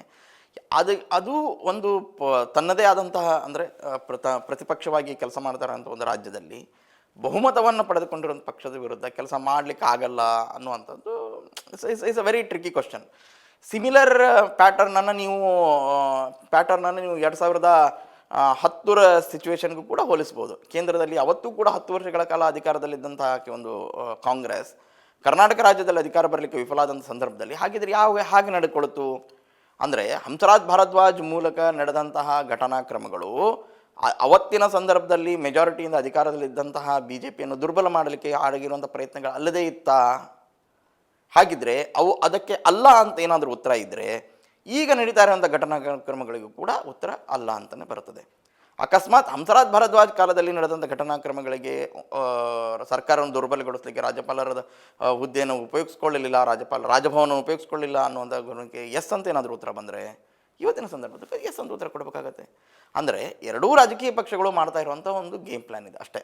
ಅದು ಒಂದು ತನ್ನದೇ ಆದಂತಹ ಅಂದರೆ ಪ್ರತಿಪಕ್ಷವಾಗಿ ಕೆಲಸ ಮಾಡ್ತಾರೆ ಅಂತ ಒಂದು ರಾಜ್ಯದಲ್ಲಿ ಬಹುಮತವನ್ನು ಪಡೆದುಕೊಂಡಿರುವಂಥ ಪಕ್ಷದ ವಿರುದ್ಧ ಕೆಲಸ ಮಾಡಲಿಕ್ಕೆ ಆಗಲ್ಲ ಅನ್ನುವಂಥದ್ದು is a very tricky question. Similar ಪ್ಯಾಟರ್ನನ್ನು ನೀವು 2010 ಸಿಚುವೇಶನ್ಗೂ ಕೂಡ ಹೋಲಿಸ್ಬೋದು. ಕೇಂದ್ರದಲ್ಲಿ ಅವತ್ತೂ ಕೂಡ 10 ವರ್ಷಗಳ ಕಾಲ ಅಧಿಕಾರದಲ್ಲಿದ್ದಂತಹ ಒಂದು ಕಾಂಗ್ರೆಸ್ ಕರ್ನಾಟಕ ರಾಜ್ಯದಲ್ಲಿ ಅಧಿಕಾರ ಬರಲಿಕ್ಕೆ ವಿಫಲಾದಂಥ ಸಂದರ್ಭದಲ್ಲಿ ಹಾಗಿದ್ರೆ ಹಾಗೆ ನಡೆದುಕೊಳ್ತು ಅಂದರೆ ಹಂಸರಾಜ್ ಭಾರದ್ವಾಜ್ ಮೂಲಕ ನಡೆದಂತಹ ಘಟನಾಕ್ರಮಗಳು ಅವತ್ತಿನ ಸಂದರ್ಭದಲ್ಲಿ ಮೆಜಾರಿಟಿಯಿಂದ ಅಧಿಕಾರದಲ್ಲಿದ್ದಂತಹ BJPಯನ್ನು ದುರ್ಬಲ ಮಾಡಲಿಕ್ಕೆ ಆಗಿರುವಂಥ ಪ್ರಯತ್ನಗಳು ಅಲ್ಲದೇ ಇತ್ತಾ? ಹಾಗಿದ್ರೆ ಅವು ಅದಕ್ಕೆ ಅಲ್ಲ ಅಂತ ಏನಾದರೂ ಉತ್ತರ ಇದ್ದರೆ ಈಗ ನಡೀತಾ ಇರುವಂಥ ಘಟನಾಕ್ರಮಗಳಿಗೂ ಕೂಡ ಉತ್ತರ ಅಲ್ಲ ಅಂತಲೇ ಬರುತ್ತದೆ. ಅಕಸ್ಮಾತ್ ಹಂಸರಾಜ್ ಭಾರದ್ವಾಜ್ ಕಾಲದಲ್ಲಿ ನಡೆದಂಥ ಘಟನಾಕ್ರಮಗಳಿಗೆ ಸರ್ಕಾರವನ್ನು ದುರ್ಬಲಗೊಳಿಸಲಿಕ್ಕೆ ರಾಜ್ಯಪಾಲರ ಹುದ್ದೆಯನ್ನು ಉಪಯೋಗಿಸ್ಕೊಳ್ಳಲಿಲ್ಲ, ರಾಜಭವನ ಉಪಯೋಗಿಸ್ಕೊಳ್ಳಿಲ್ಲ ಅನ್ನುವಂಥ ಗುಣಕ್ಕೆ ಎಸ್ ಅಂತ ಏನಾದರೂ ಉತ್ತರ ಬಂದರೆ ಇವತ್ತಿನ ಸಂದರ್ಭದಲ್ಲಿ ಎಸ್ ಅಂತ ಉತ್ತರ ಕೊಡಬೇಕಾಗತ್ತೆ. ಅಂದರೆ ಎರಡೂ ರಾಜಕೀಯ ಪಕ್ಷಗಳು ಮಾಡ್ತಾ ಇರುವಂಥ ಒಂದು ಗೇಮ್ ಪ್ಲ್ಯಾನ್ ಇದೆ ಅಷ್ಟೇ.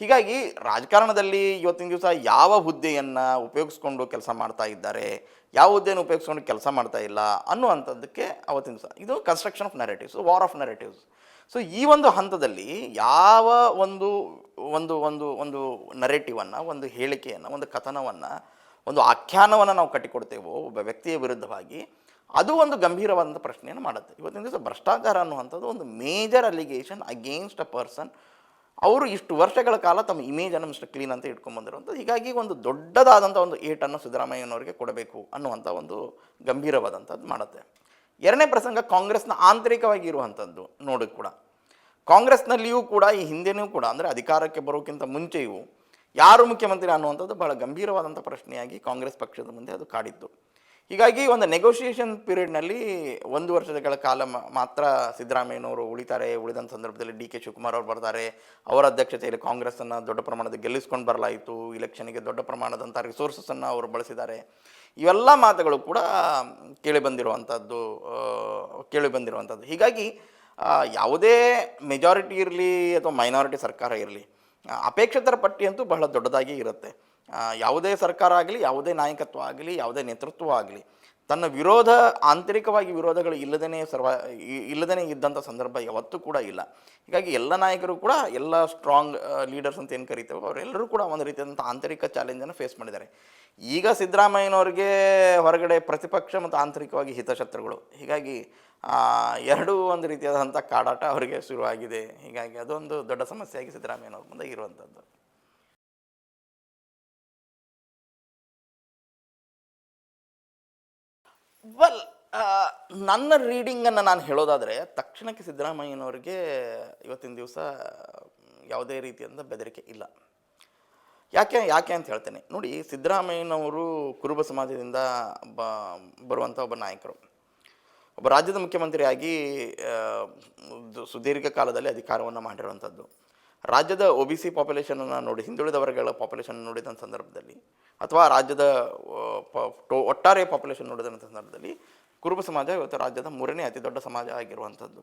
ಹೀಗಾಗಿ ರಾಜಕಾರಣದಲ್ಲಿ ಇವತ್ತಿನ ದಿವಸ ಯಾವ ಹುದ್ದೆಯನ್ನು ಉಪಯೋಗಿಸ್ಕೊಂಡು ಕೆಲಸ ಮಾಡ್ತಾ ಇದ್ದಾರೆ, ಯಾವ ಹುದ್ದೆಯನ್ನು ಉಪಯೋಗಿಸ್ಕೊಂಡು ಕೆಲಸ ಮಾಡ್ತಾ ಇಲ್ಲ ಅನ್ನುವಂಥದ್ದಕ್ಕೆ ಅವತ್ತಿನ ದಿವಸ ಇದು construction of narratives, war of narratives. So ಈ ಒಂದು ಹಂತದಲ್ಲಿ ಯಾವ ಒಂದು ಒಂದು ಒಂದು ಒಂದು ನರೇಟಿವನ್ನು, ಒಂದು ಹೇಳಿಕೆಯನ್ನು, ಒಂದು ಕಥನವನ್ನು, ಒಂದು ಆಖ್ಯಾನವನ್ನು ನಾವು ಕಟ್ಟಿಕೊಡ್ತೇವೋ ಒಬ್ಬ ವ್ಯಕ್ತಿಯ ವಿರುದ್ಧವಾಗಿ, ಅದು ಒಂದು ಗಂಭೀರವಾದಂಥ ಪ್ರಶ್ನೆಯನ್ನು ಮಾಡುತ್ತೆ. ಇವತ್ತಿನ ದಿವಸ ಭ್ರಷ್ಟಾಚಾರ ಅನ್ನುವಂಥದ್ದು ಒಂದು major allegation against a person. ಅವರು ಇಷ್ಟು ವರ್ಷಗಳ ಕಾಲ ತಮ್ಮ ಇಮೇಜನ್ನು ಮಿಸ್ಟರ್ ಕ್ಲೀನ್ ಅಂತ ಇಟ್ಕೊಂಡ್ಬಂದಿರುವಂಥದ್ದು. ಹೀಗಾಗಿ ಒಂದು ದೊಡ್ಡದಾದಂಥ ಒಂದು ಏಟನ್ನು ಸಿದ್ದರಾಮಯ್ಯನವರಿಗೆ ಕೊಡಬೇಕು ಅನ್ನುವಂಥ ಒಂದು ಗಂಭೀರವಾದಂಥದ್ದು ಮಾಡುತ್ತೆ. ಎರಡನೇ ಪ್ರಸಂಗ ಕಾಂಗ್ರೆಸ್ನ ಆಂತರಿಕವಾಗಿ ಇರುವಂಥದ್ದು ನೋಡಿ ಕೂಡ. ಕಾಂಗ್ರೆಸ್ನಲ್ಲಿಯೂ ಕೂಡ ಈ ಹಿಂದೆಯೂ ಕೂಡ ಅಂದರೆ ಅಧಿಕಾರಕ್ಕೆ ಬರೋಕ್ಕಿಂತ ಮುಂಚೆಯೂ ಯಾರು ಮುಖ್ಯಮಂತ್ರಿ ಅನ್ನುವಂಥದ್ದು ಬಹಳ ಗಂಭೀರವಾದಂಥ ಪ್ರಶ್ನೆಯಾಗಿ ಕಾಂಗ್ರೆಸ್ ಪಕ್ಷದ ಮುಂದೆ ಅದು ಕಾಡಿತ್ತು. ಹೀಗಾಗಿ ಒಂದು ನೆಗೋಷಿಯೇಷನ್ ಪೀರಿಯಡ್ನಲ್ಲಿ 1 ವರ್ಷಗಳ ಕಾಲ ಮಾತ್ರ ಸಿದ್ದರಾಮಯ್ಯನವರು ಉಳಿತಾರೆ. ಉಳಿದಂಥ ಸಂದರ್ಭದಲ್ಲಿ ಡಿ ಕೆ ಶಿವಕುಮಾರ್ ಅವರು ಬರ್ತಾರೆ. ಅವರ ಅಧ್ಯಕ್ಷತೆಯಲ್ಲಿ ಕಾಂಗ್ರೆಸ್ಸನ್ನು ದೊಡ್ಡ ಪ್ರಮಾಣದ ಗೆಲ್ಲಿಸ್ಕೊಂಡು ಬರಲಾಯಿತು. ಇಲೆಕ್ಷನ್ಗೆ ದೊಡ್ಡ ಪ್ರಮಾಣದಂಥ ರಿಸೋರ್ಸನ್ನು ಅವರು ಬಳಸಿದ್ದಾರೆ. ಇವೆಲ್ಲ ಮಾತುಗಳು ಕೂಡ ಕೇಳಿಬಂದಿರುವಂಥದ್ದು. ಹೀಗಾಗಿ ಯಾವುದೇ ಮೆಜಾರಿಟಿ ಇರಲಿ ಅಥವಾ ಮೈನಾರಿಟಿ ಸರ್ಕಾರ ಇರಲಿ, ಅಪೇಕ್ಷಿತರ ಪಟ್ಟಿ ಅಂತೂ ಬಹಳ ದೊಡ್ಡದಾಗಿ ಇರುತ್ತೆ. ಯಾವುದೇ ಸರ್ಕಾರ ಆಗಲಿ, ಯಾವುದೇ ನಾಯಕತ್ವ ಆಗಲಿ, ಯಾವುದೇ ನೇತೃತ್ವ ಆಗಲಿ, ತನ್ನ ವಿರೋಧ, ಆಂತರಿಕವಾಗಿ ವಿರೋಧಗಳು ಇಲ್ಲದೇ ಇದ್ದಂಥ ಸಂದರ್ಭ ಯಾವತ್ತೂ ಕೂಡ ಇಲ್ಲ. ಹೀಗಾಗಿ ಎಲ್ಲ ನಾಯಕರು ಕೂಡ, ಎಲ್ಲ ಸ್ಟ್ರಾಂಗ್ ಲೀಡರ್ಸ್ ಅಂತ ಏನು ಕರಿತೇವೆ, ಅವರೆಲ್ಲರೂ ಕೂಡ ಒಂದು ರೀತಿಯಾದಂಥ ಆಂತರಿಕ ಚಾಲೆಂಜನ್ನು ಫೇಸ್ ಮಾಡಿದ್ದಾರೆ. ಈಗ ಸಿದ್ದರಾಮಯ್ಯನವ್ರಿಗೆ ಹೊರಗಡೆ ಪ್ರತಿಪಕ್ಷ ಮತ್ತು ಆಂತರಿಕವಾಗಿ ಹಿತಶತ್ರುಗಳು. ಹೀಗಾಗಿ ಎರಡೂ ಒಂದು ರೀತಿಯಾದಂಥ ಕಾಡಾಟ ಅವರಿಗೆ ಶುರುವಾಗಿದೆ. ಹೀಗಾಗಿ ಅದೊಂದು ದೊಡ್ಡ ಸಮಸ್ಯೆಯಾಗಿ ಸಿದ್ದರಾಮಯ್ಯನವ್ರ ಮುಂದೆ ಇರುವಂಥದ್ದು. ವೆಲ್, ನನ್ನ ರೀಡಿಂಗನ್ನು ನಾನು ಹೇಳೋದಾದರೆ, ತಕ್ಷಣಕ್ಕೆ ಸಿದ್ದರಾಮಯ್ಯನವ್ರಿಗೆ ಇವತ್ತಿನ ದಿವಸ ಯಾವುದೇ ರೀತಿಯಿಂದ ಬೆದರಿಕೆ ಇಲ್ಲ. ಯಾಕೆ ಅಂತ ಹೇಳ್ತೇನೆ ನೋಡಿ. ಸಿದ್ದರಾಮಯ್ಯನವರು ಕುರುಬ ಸಮಾಜದಿಂದ ಬರುವಂಥ ಒಬ್ಬ ನಾಯಕರು. ಒಬ್ಬ ರಾಜ್ಯದ ಮುಖ್ಯಮಂತ್ರಿಯಾಗಿ ಸುದೀರ್ಘ ಕಾಲದಲ್ಲಿ ಅಧಿಕಾರವನ್ನು ಮಾಡಿರುವಂಥದ್ದು. ರಾಜ್ಯದ OBC ಪಾಪ್ಯುಲೇಷನನ್ನು ನೋಡಿ, ಹಿಂದುಳಿದ ವರ್ಗಗಳ ಪಾಪ್ಯುಲೇಷನ್ ನೋಡಿದ ಸಂದರ್ಭದಲ್ಲಿ, ಅಥವಾ ರಾಜ್ಯದ ಒಟ್ಟಾರೆ ಪಾಪ್ಯುಲೇಷನ್ ನೋಡಿದ ಸಂದರ್ಭದಲ್ಲಿ ಕುರುಬ ಸಮಾಜ ಇವತ್ತು ರಾಜ್ಯದ 3ನೇ ಅತಿ ದೊಡ್ಡ ಸಮಾಜ ಆಗಿರುವಂಥದ್ದು.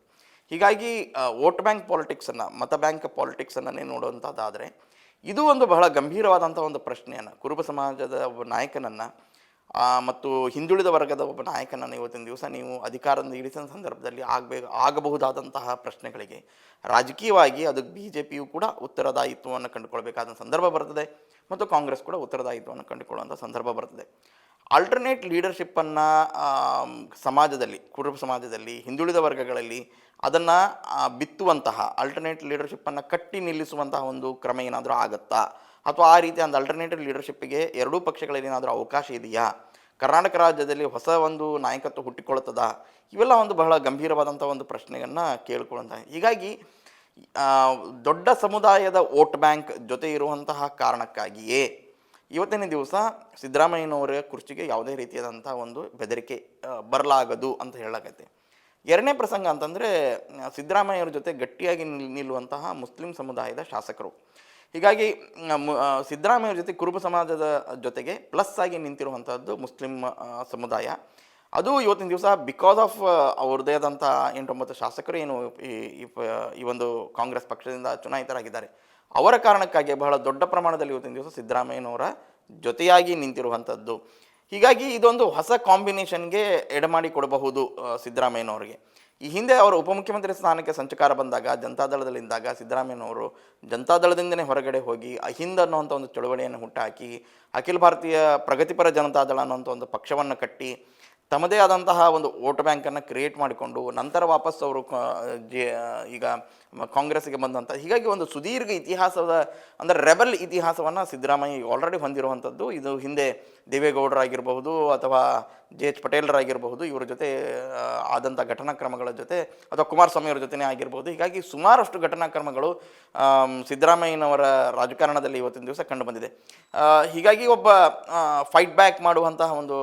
ಹೀಗಾಗಿ ವೋಟ್ ಬ್ಯಾಂಕ್ ಪಾಲಿಟಿಕ್ಸನ್ನು, ಮತ ಬ್ಯಾಂಕ್ ಪಾಲಿಟಿಕ್ಸನ್ನೇ ನೋಡುವಂಥದ್ದಾದರೆ, ಇದು ಒಂದು ಬಹಳ ಗಂಭೀರವಾದಂಥ ಒಂದು ಪ್ರಶ್ನೆಯನ್ನು, ಕುರುಬ ಸಮಾಜದ ಒಬ್ಬ ನಾಯಕನನ್ನು ಮತ್ತು ಹಿಂದುಳಿದ ವರ್ಗದ ಒಬ್ಬ ನಾಯಕನನ್ನು ಇವತ್ತಿನ ದಿವಸ ನೀವು ಅಧಿಕಾರದಿಂದ ಇಳಿಸಿದ ಸಂದರ್ಭದಲ್ಲಿ ಆಗಬಹುದಾದಂತಹ ಪ್ರಶ್ನೆಗಳಿಗೆ ರಾಜಕೀಯವಾಗಿ ಅದಕ್ಕೆ BJPಯು ಕೂಡ ಉತ್ತರದಾಯಿತ್ವವನ್ನು ಕಂಡುಕೊಳ್ಬೇಕಾದ ಸಂದರ್ಭ ಬರ್ತದೆ, ಮತ್ತು ಕಾಂಗ್ರೆಸ್ ಕೂಡ ಉತ್ತರದಾಯಿತ್ವವನ್ನು ಕಂಡುಕೊಳ್ಳುವಂಥ ಸಂದರ್ಭ ಬರ್ತದೆ. ಆಲ್ಟರ್ನೇಟ್ ಲೀಡರ್ಶಿಪ್ಪನ್ನು ಸಮಾಜದಲ್ಲಿ, ಕುರುಬ ಸಮಾಜದಲ್ಲಿ, ಹಿಂದುಳಿದ ವರ್ಗಗಳಲ್ಲಿ ಅದನ್ನು ಬಿತ್ತುವಂತಹ, ಆಲ್ಟರ್ನೇಟ್ ಲೀಡರ್ಶಿಪ್ಪನ್ನು ಕಟ್ಟಿ ನಿಲ್ಲಿಸುವಂತಹ ಒಂದು ಕ್ರಮ ಏನಾದರೂ ಆಗುತ್ತಾ, ಅಥವಾ ಆ ರೀತಿಯ ಒಂದು ಆಲ್ಟರ್ನೇಟಿವ್ ಲೀಡರ್ಶಿಪ್ಪಿಗೆ ಎರಡೂ ಪಕ್ಷಗಳಲ್ಲಿ ಏನಾದರೂ ಅವಕಾಶ ಇದೆಯಾ, ಕರ್ನಾಟಕ ರಾಜ್ಯದಲ್ಲಿ ಹೊಸ ಒಂದು ನಾಯಕತ್ವ ಹುಟ್ಟಿಕೊಳ್ಳುತ್ತದಾ, ಇವೆಲ್ಲ ಒಂದು ಬಹಳ ಗಂಭೀರವಾದಂಥ ಒಂದು ಪ್ರಶ್ನೆಯನ್ನು ಕೇಳಿಕೊಳ್ಳುವಂಥ. ಹೀಗಾಗಿ ದೊಡ್ಡ ಸಮುದಾಯದ ವೋಟ್ ಬ್ಯಾಂಕ್ ಜೊತೆ ಇರುವಂತಹ ಕಾರಣಕ್ಕಾಗಿಯೇ ಇವತ್ತಿನ ದಿವಸ ಸಿದ್ದರಾಮಯ್ಯನವರ ಕುರ್ಚಿಗೆ ಯಾವುದೇ ರೀತಿಯಾದಂಥ ಒಂದು ಬೆದರಿಕೆ ಬರಲಾಗದು ಅಂತ ಹೇಳಕತ್ತೆ. ಎರಡನೇ ಪ್ರಸಂಗ ಅಂತಂದರೆ, ಸಿದ್ದರಾಮಯ್ಯವ್ರ ಜೊತೆ ಗಟ್ಟಿಯಾಗಿ ನಿಲ್ಲುವಂತಹ ಮುಸ್ಲಿಂ ಸಮುದಾಯದ ಶಾಸಕರು. ಹೀಗಾಗಿ ಸಿದ್ದರಾಮಯ್ಯವ್ರ ಜೊತೆ ಕುರುಬ ಸಮಾಜದ ಜೊತೆಗೆ ಪ್ಲಸ್ ಆಗಿ ನಿಂತಿರುವಂಥದ್ದು ಮುಸ್ಲಿಂ ಸಮುದಾಯ. ಅದು ಇವತ್ತಿನ ದಿವಸ ಬಿಕಾಸ್ ಆಫ್ ಅವ್ರದ್ದೇ ಆದಂಥ 8-9 ಶಾಸಕರು ಏನು ಈ ಒಂದು ಕಾಂಗ್ರೆಸ್ ಪಕ್ಷದಿಂದ ಚುನಾಯಿತರಾಗಿದ್ದಾರೆ, ಅವರ ಕಾರಣಕ್ಕಾಗಿ ಬಹಳ ದೊಡ್ಡ ಪ್ರಮಾಣದಲ್ಲಿ ಇವತ್ತಿನ ದಿವಸ ಸಿದ್ದರಾಮಯ್ಯನವರ ಜೊತೆಯಾಗಿ ನಿಂತಿರುವಂಥದ್ದು. ಹೀಗಾಗಿ ಇದೊಂದು ಹೊಸ ಕಾಂಬಿನೇಷನ್ಗೆ ಎಡೆಮಾಡಿ ಕೊಡಬಹುದು ಸಿದ್ದರಾಮಯ್ಯನವರಿಗೆ. ಈ ಹಿಂದೆ ಅವರು ಉಪಮುಖ್ಯಮಂತ್ರಿ ಸ್ಥಾನಕ್ಕೆ ಸಂಚಕಾರ ಬಂದಾಗ, ಜನತಾದಳದಲ್ಲಿದ್ದಾಗ ಸಿದ್ದರಾಮಯ್ಯನವರು ಜನತಾದಳದಿಂದನೇ ಹೊರಗಡೆ ಹೋಗಿ ಅಹಿಂದ್ ಅನ್ನುವಂಥ ಒಂದು ಚಳವಳಿಯನ್ನು ಹುಟ್ಟುಹಾಕಿ ಅಖಿಲ ಭಾರತೀಯ ಪ್ರಗತಿಪರ ಜನತಾದಳ ಅನ್ನುವಂಥ ಒಂದು ಪಕ್ಷವನ್ನು ಕಟ್ಟಿ ತಮ್ಮದೇ ಆದಂತಹ ಒಂದು ವೋಟ್ ಬ್ಯಾಂಕನ್ನು ಕ್ರಿಯೇಟ್ ಮಾಡಿಕೊಂಡು ನಂತರ ವಾಪಸ್ ಅವರು ಈಗ ಕಾಂಗ್ರೆಸ್ಗೆ ಬಂದಂಥ. ಹೀಗಾಗಿ ಒಂದು ಸುದೀರ್ಘ ಇತಿಹಾಸದ, ಅಂದರೆ ರೆಬಲ್ ಇತಿಹಾಸವನ್ನು ಸಿದ್ದರಾಮಯ್ಯ ಆಲ್ರೆಡಿ ಹೊಂದಿರುವಂಥದ್ದು. ಇದು ಹಿಂದೆ ದೇವೇಗೌಡರಾಗಿರಬಹುದು ಅಥವಾ JH ಪಟೇಲರಾಗಿರಬಹುದು, ಇವರ ಜೊತೆ ಆದಂಥ ಘಟನಾಕ್ರಮಗಳ ಜೊತೆ, ಅಥವಾ ಕುಮಾರಸ್ವಾಮಿಯವರ ಜೊತೆನೇ ಆಗಿರ್ಬೋದು. ಹೀಗಾಗಿ ಸುಮಾರಷ್ಟು ಘಟನಾಕ್ರಮಗಳು ಸಿದ್ದರಾಮಯ್ಯನವರ ರಾಜಕಾರಣದಲ್ಲಿ ಇವತ್ತಿನ ದಿವಸ ಕಂಡು ಬಂದಿದೆ. ಹೀಗಾಗಿ ಒಬ್ಬ ಫೈಟ್ ಬ್ಯಾಕ್ ಮಾಡುವಂತಹ ಒಂದು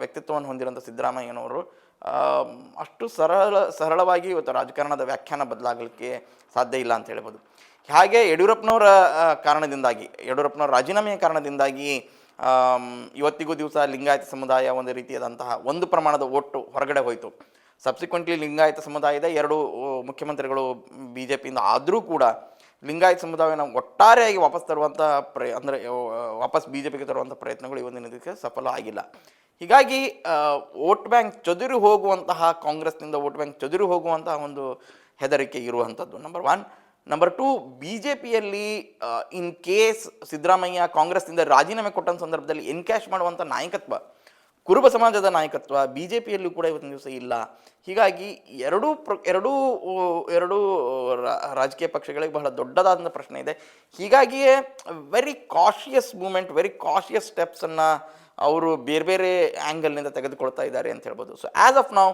ವ್ಯಕ್ತಿತ್ವವನ್ನು ಹೊಂದಿರುವಂಥ ಸಿದ್ದರಾಮಯ್ಯನವರು ಅಷ್ಟು ಸರಳವಾಗಿ ಇವತ್ತು ರಾಜಕಾರಣದ ವ್ಯಾಖ್ಯಾನ ಬದಲಾಗಲಿಕ್ಕೆ ಸಾಧ್ಯ ಇಲ್ಲ ಅಂತ ಹೇಳ್ಬೋದು. ಹಾಗೆ ಯಡಿಯೂರಪ್ಪನವರ ಕಾರಣದಿಂದಾಗಿ, ಯಡಿಯೂರಪ್ಪನವರ ರಾಜೀನಾಮೆಯ ಕಾರಣದಿಂದಾಗಿ ಇವತ್ತಿಗೂ ದಿವಸ ಲಿಂಗಾಯತ ಸಮುದಾಯ ಒಂದು ರೀತಿಯಾದಂತಹ ಒಂದು ಪ್ರಮಾಣದ ಓಟು ಹೊರಗಡೆ ಹೋಯಿತು. ಸಬ್ಸಿಕ್ವೆಂಟ್ಲಿ ಲಿಂಗಾಯತ ಸಮುದಾಯದ 2 ಮುಖ್ಯಮಂತ್ರಿಗಳು ಬಿ ಜೆ ಪಿಯಿಂದ ಆದರೂ ಕೂಡ ಲಿಂಗಾಯತ ಸಮುದಾಯನ ಒಟ್ಟಾರೆಯಾಗಿ ವಾಪಸ್ ತರುವಂಥ ಅಂದರೆ ವಾಪಸ್ ಬಿ ಜೆ ಪಿಗೆ ತರುವಂಥ ಪ್ರಯತ್ನಗಳು ಇವತ್ತಿನ ಇದಕ್ಕೆ ಸಫಲ ಆಗಿಲ್ಲ. ಹೀಗಾಗಿ ವೋಟ್ ಬ್ಯಾಂಕ್ ಚದುರಿ ಹೋಗುವಂತಹ, ಕಾಂಗ್ರೆಸ್ನಿಂದ ವೋಟ್ ಬ್ಯಾಂಕ್ ಚದುರಿ ಹೋಗುವಂತಹ ಒಂದು ಹೆದರಿಕೆ ಇರುವಂಥದ್ದು ನಂಬರ್ 1. ನಂಬರ್ 2, ಬಿ ಜೆ ಪಿಯಲ್ಲಿ ಇನ್ ಕೇಸ್ ಸಿದ್ದರಾಮಯ್ಯ ಕಾಂಗ್ರೆಸ್ನಿಂದ ರಾಜೀನಾಮೆ ಕೊಟ್ಟ ಸಂದರ್ಭದಲ್ಲಿ ಎನ್ಕ್ಯಾಶ್ ಮಾಡುವಂಥ ನಾಯಕತ್ವ, ಕುರುಬ ಸಮಾಜದ ನಾಯಕತ್ವ ಬಿ ಜೆ ಪಿಯಲ್ಲೂ ಕೂಡ ಇವತ್ತಿನ ದಿವಸ ಇಲ್ಲ. ಹೀಗಾಗಿ ಎರಡೂ ರಾಜಕೀಯ ಪಕ್ಷಗಳಿಗೆ ಬಹಳ ದೊಡ್ಡದಾದಂಥ ಪ್ರಶ್ನೆ ಇದೆ. ಹೀಗಾಗಿಯೇ very cautious moment, very cautious ಸ್ಟೆಪ್ಸನ್ನು ಅವರು ಬೇರೆ ಬೇರೆ ಆ್ಯಂಗಲ್ನಿಂದ ತೆಗೆದುಕೊಳ್ತಾ ಇದ್ದಾರೆ ಅಂತ ಹೇಳ್ಬೋದು. So as of now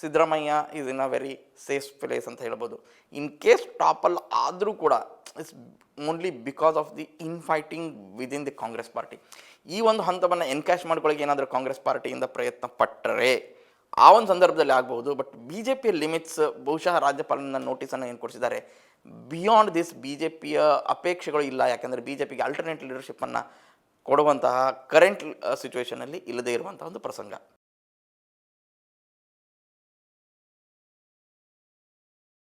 Siddaramaiah is in a very safe place ಅಂತ ಹೇಳ್ಬೋದು. ಇನ್ ಕೇಸ್ ಟಾಪಲ್ ಆದರೂ ಕೂಡ it's only because of the infighting within the Congress party. ಈ ಒಂದು ಹಂತವನ್ನು ಎನ್ಕ್ಯಾಶ್ ಮಾಡ್ಕೊಳ್ಳೋಕೆ ಏನಾದರೂ ಕಾಂಗ್ರೆಸ್ ಪಾರ್ಟಿಯಿಂದ ಪ್ರಯತ್ನ ಪಟ್ಟರೆ ಆ ಒಂದು ಸಂದರ್ಭದಲ್ಲಿ ಆಗ್ಬೋದು. ಬಟ್ ಬಿ ಜೆ ಪಿಯ ಲಿಮಿಟ್ಸ್, ಬಹುಶಃ ರಾಜ್ಯಪಾಲನ ನೋಟಿಸನ್ನು ಏನು ಕೊಡಿಸಿದ್ದಾರೆ, ಬಿಯಾಂಡ್ ದಿಸ್ ಬಿ ಜೆ ಪಿಯ ಅಪೇಕ್ಷೆಗಳು ಇಲ್ಲ. ಯಾಕೆಂದರೆ ಬಿ ಜೆ ಪಿಗೆ ಆಲ್ಟರ್ನೇಟ್ ಲೀಡರ್ಶಿಪ್ಪನ್ನು ಕೊಡುವಂತಹ ಕರೆಂಟ್ ಸಿಚುವೇಷನಲ್ಲಿ ಇಲ್ಲದೇ ಇರುವಂತಹ ಒಂದು ಪ್ರಸಂಗ.